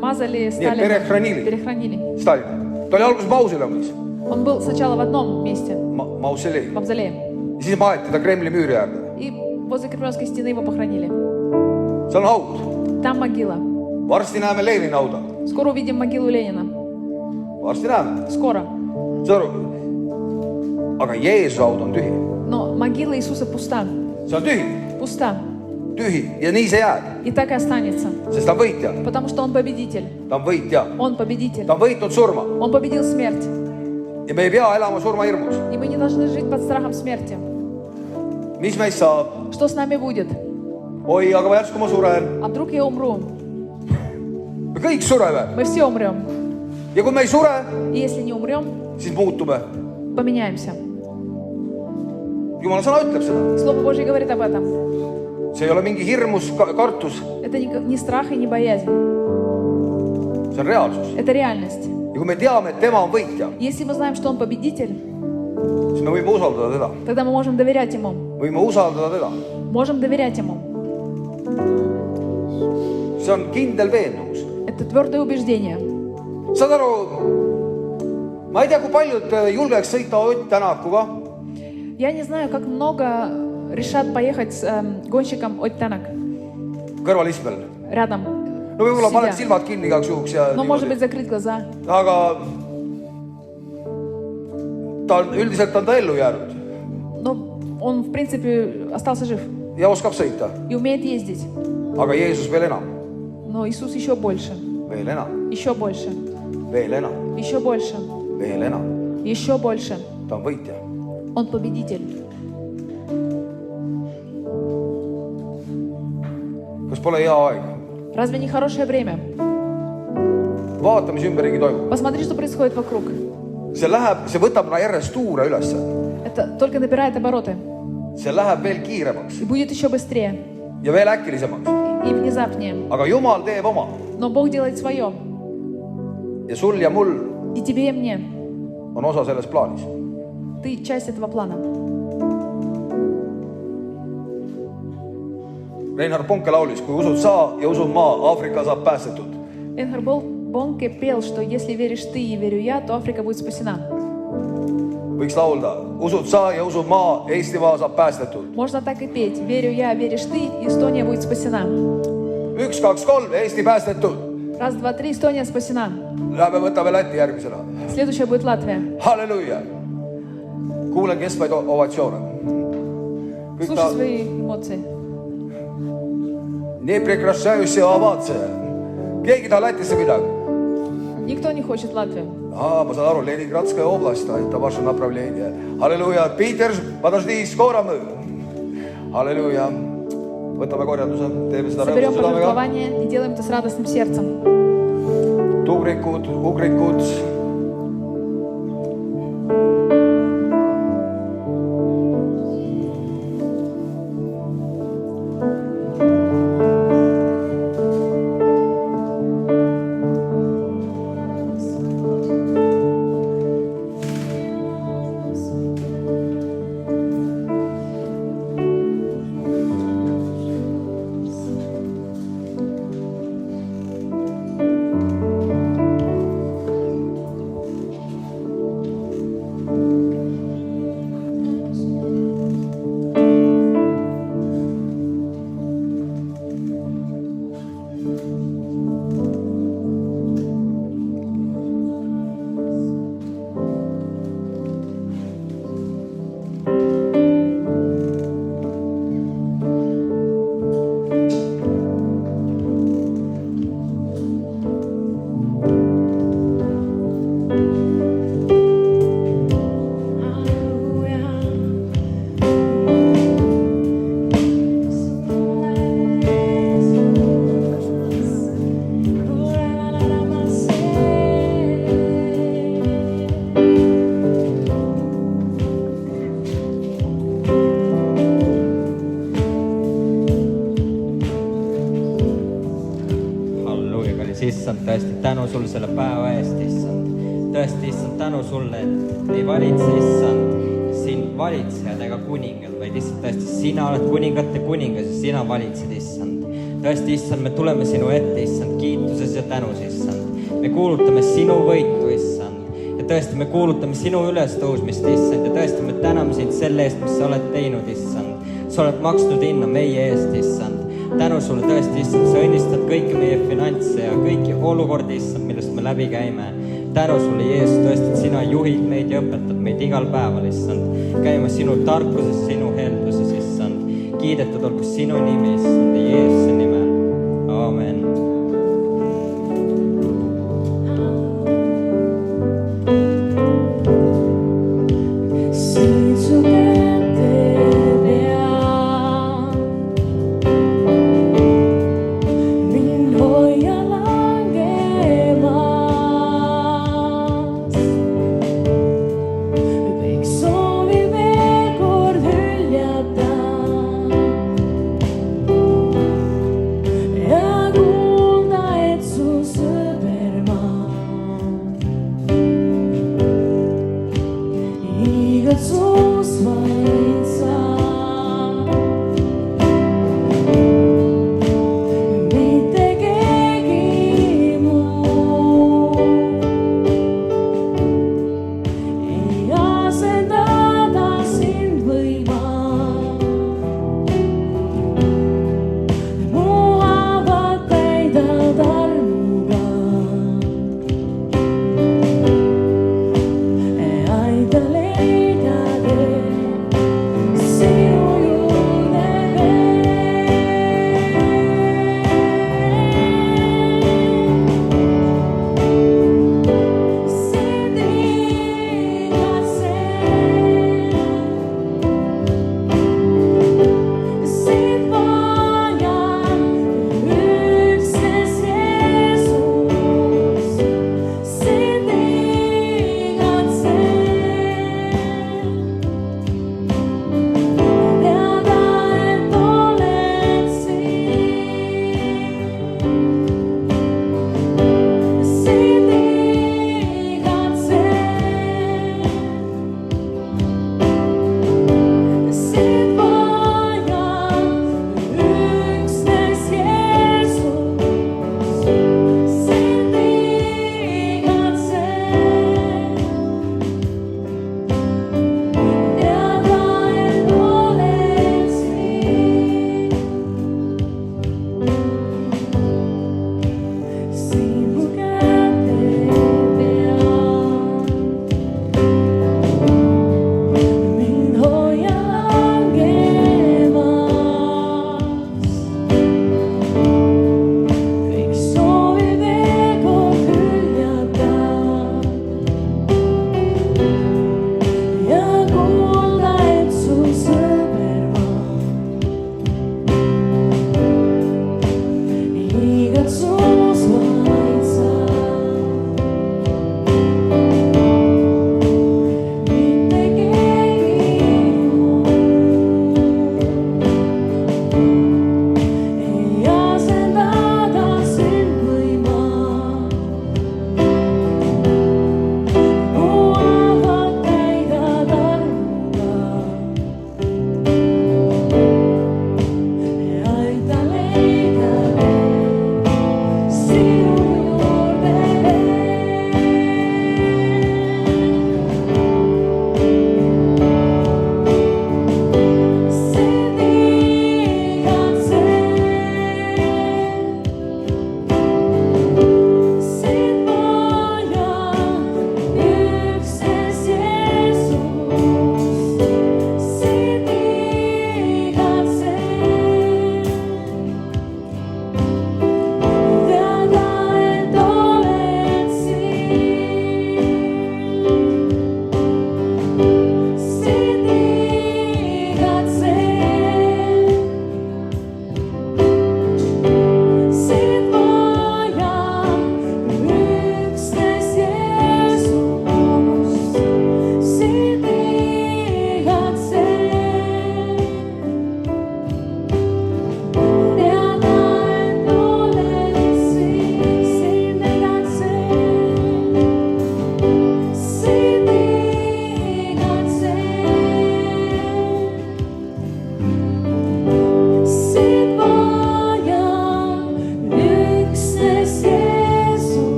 мазали Сталина? перехранили. Перехранили. Stalin. Ta oli alguses mausoleumis. Он был сначала в одном месте, Mausoleem. мавзолее. Ja siis maeti ta Kremli müüri äärde. И возле Кремлевской стены его похоронили. Seal on haud. Там могила. Varsti näeme Lenini hauda. Скоро увидим могилу Ленина. Varsti näeme. Скоро. Saad aru? Aga Jeesuse haud on tühi. Но могила Иисуса пуста. See on tühi. Пуста. Tühi. Ja nii see jääb. И так и останется. Sest ta on võitja. Потому что Он победитель. Ta on võitja. Он победитель. Ta on võitnud surma. Он победил смерть. Ja me ei pea elama surmahirmus. И мы не должны жить под страхом смерти. Mis meist saab? Что с нами будет? Oi, aga ma järsku ma suren. А вдруг я умру? Me kõik sureme. Мы все умрем. Ja kui me ei sure, И если не умрем, siis muutume. поменяемся. Jumala sõna ütleb seda. Слово Божье говорит об этом. See ei ole mingi hirmus, kartus. Это не страх и не боязнь. See on reaalsus. Это реальность. Ja kui me teame, et tema on võitja, Если мы знаем, что Он победитель, siis me võime usaldada teda. тогда мы можем доверять Ему. Võime usaldada teda. Можем доверять Ему. See on kindel veendumus. Это твердое убеждение. Saad aru, ma ei tea, kui paljud julgeks sõita Ott Tänakuga. Я не знаю, как много решат поехать с гонщиком Ott Tänak Kõrvalistmel. рядом. No võib-olla Sida. paned silmad kinni igaks juhuks ja Но, может быть, niimoodi. закрыть глаза. Aga üldiselt on ta ellu jäänud Но он, в принципе, остался жив ja oskab sõita. и умеет ездить. Aga Jeesus veel enam. Но Иисус еще больше, Veel enam. еще больше, Veel enam. еще больше, Veel enam. еще больше. Ta on võitja. Он победитель. Kas pole hea aeg? Разве не хорошее время? vaata, mis ümberringi toimub. Посмотри, что происходит вокруг. See võtab järjest tuure üles. Это только набирает обороты. See läheb veel kiiremaks И будет еще быстрее. ja veel äkilisemaks. И внезапнее. Aga Jumal teeb oma. Но Бог делает свое. Ja sul ja mul И тебе, и мне. on osa selles plaanis. Ты часть этого плана. Reinhard Bonke laulis, kui usud sa ja usun ma, Aafrika saab päästetud. Рейнхард Бонке пел, что если веришь ты и верю я, то Африка будет спасена. Võiks laulda, usud sa ja usun ma, Eestimaa saab päästetud. Можно так и петь. Верю я, веришь ты, и Эстония будет спасена. 1, 2, 3, Eesti päästetud. Раз, два, три, Эстония спасена. Läheme võtame Läti järgmisena. Следующая будет Латвия. Halleluuja. Kuulen kestvaid ovatsioone. Слушай свои эмоции. Не прекращаюсь овации. Keegi ta Lätisse midagi. Никто не хочет Латвию. Ma saan aru, Leningradskая область, это ваше направление. Halleluja. Peter, подожди, скоро мы. Halleluja. Võtame korjanduse, teeme seda Соберем rõõmsa südamega. пожертвования и делаем это с радостным сердцем. Tugrikud, ugrikud. issand, tõesti tänu sulle selle päeva eest, issand. Tõesti, issand, tänu sulle, et ei valitse, issand, siin valitsejad ega kuningad, vaid issand, tõesti, sina oled kuningate kuningas ja sina valitsed, issand. Tõesti, issand, me tuleme sinu ette, issand, kiituses ja tänus, issand. Me kuulutame sinu võitu, issand. Ja tõesti, me kuulutame sinu ülestõusmist, issand. Ja tõesti, me täname sind selle eest, mis sa oled teinud, issand. Sa oled maksnud hinna meie eest, issand. Tänu sulle tõesti, issand, sa õnnistad kõiki meie finantse ja kõiki olukordi, issand, millest me läbi käime. Tänu sulle, Jeesus, tõesti, et sina juhid meid ja õpetad meid igal päeval, issand. Käime sinu tarkuses, sinu helduses, issand. Kiidetud olgu sinu nimi, issand, ja Jeesuse nimel. Aamen.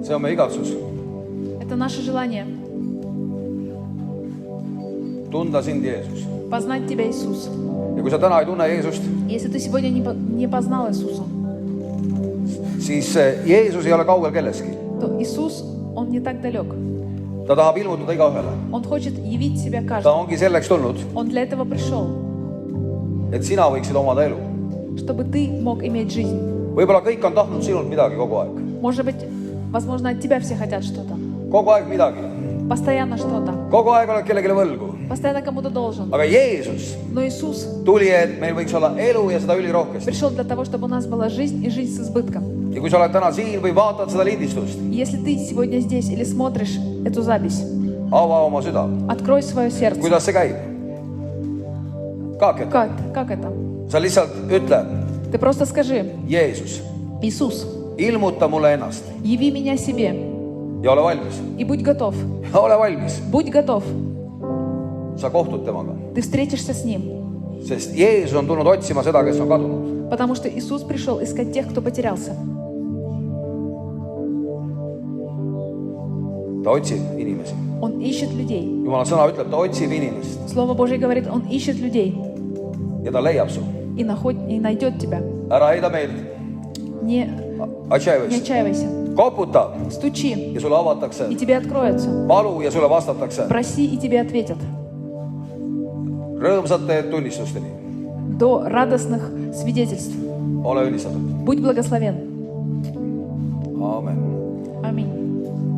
see on meie igatsus. Это наше желание Tunda sind, Jeesus. познать Тебя, Иисус. Ja kui sa täna ei tunne Jeesust, Если ты сегодня не познал Иисуса, siis Jeesus ei ole kaugel kelleski. то Иисус, Он не так далек. Ta tahab ilmutada igaühele. Он хочет явить себя Ta каждому. ongi selleks tulnud, Он для этого пришел, et sina võiksid omada elu. чтобы ты мог иметь жизнь. Võib-olla kõik on tahtnud sinult midagi kogu aeg. Может быть, возможно, от тебя все хотят что-то. Kogu aeg midagi. Постоянно что-то. Kogu aeg oled kellelegi võlgu. Постоянно кому-то должен. Aga Jeesus Но Иисус tuli, et meil võiks olla elu ja seda ülirohkesti. пришел для того, чтобы у нас была жизнь и жизнь с избытком. Ja kui sa oled täna siin või vaatad seda lindistust, Если ты сегодня здесь или смотришь эту запись, ava oma süda. открой свое сердце. Kuidas see käib? Kaak, Как это? sa lihtsalt ütle, Ты просто скажи: Jeesus, Иисус, ilmuta mulle ennast яви меня себе ja ole valmis. и будь готов. Ja ole valmis. Будь готов. Sa kohtud temaga. Ты встретишься с Ним. Sest Jeesus on tulnud otsima seda, kes on kadunud. Потому что Иисус пришел искать тех, кто потерялся. Ta otsib inimesi. Он ищет людей. Jumala sõna ütleb, ta otsib inimest Слово Божье говорит, Он ищет людей ja ta leiab su. и найдет тебя. Ära heida meelt. Не Atšaevõis. отчаивайся. Koputa Стучи, ja sulle avatakse. и тебе откроется. Palu ja sulle vastatakse. Проси, и тебе ответят. Rõõmsate tunnistusteni. До радостных свидетельств. Ole õnnistatud. Будь благословен. Aamen.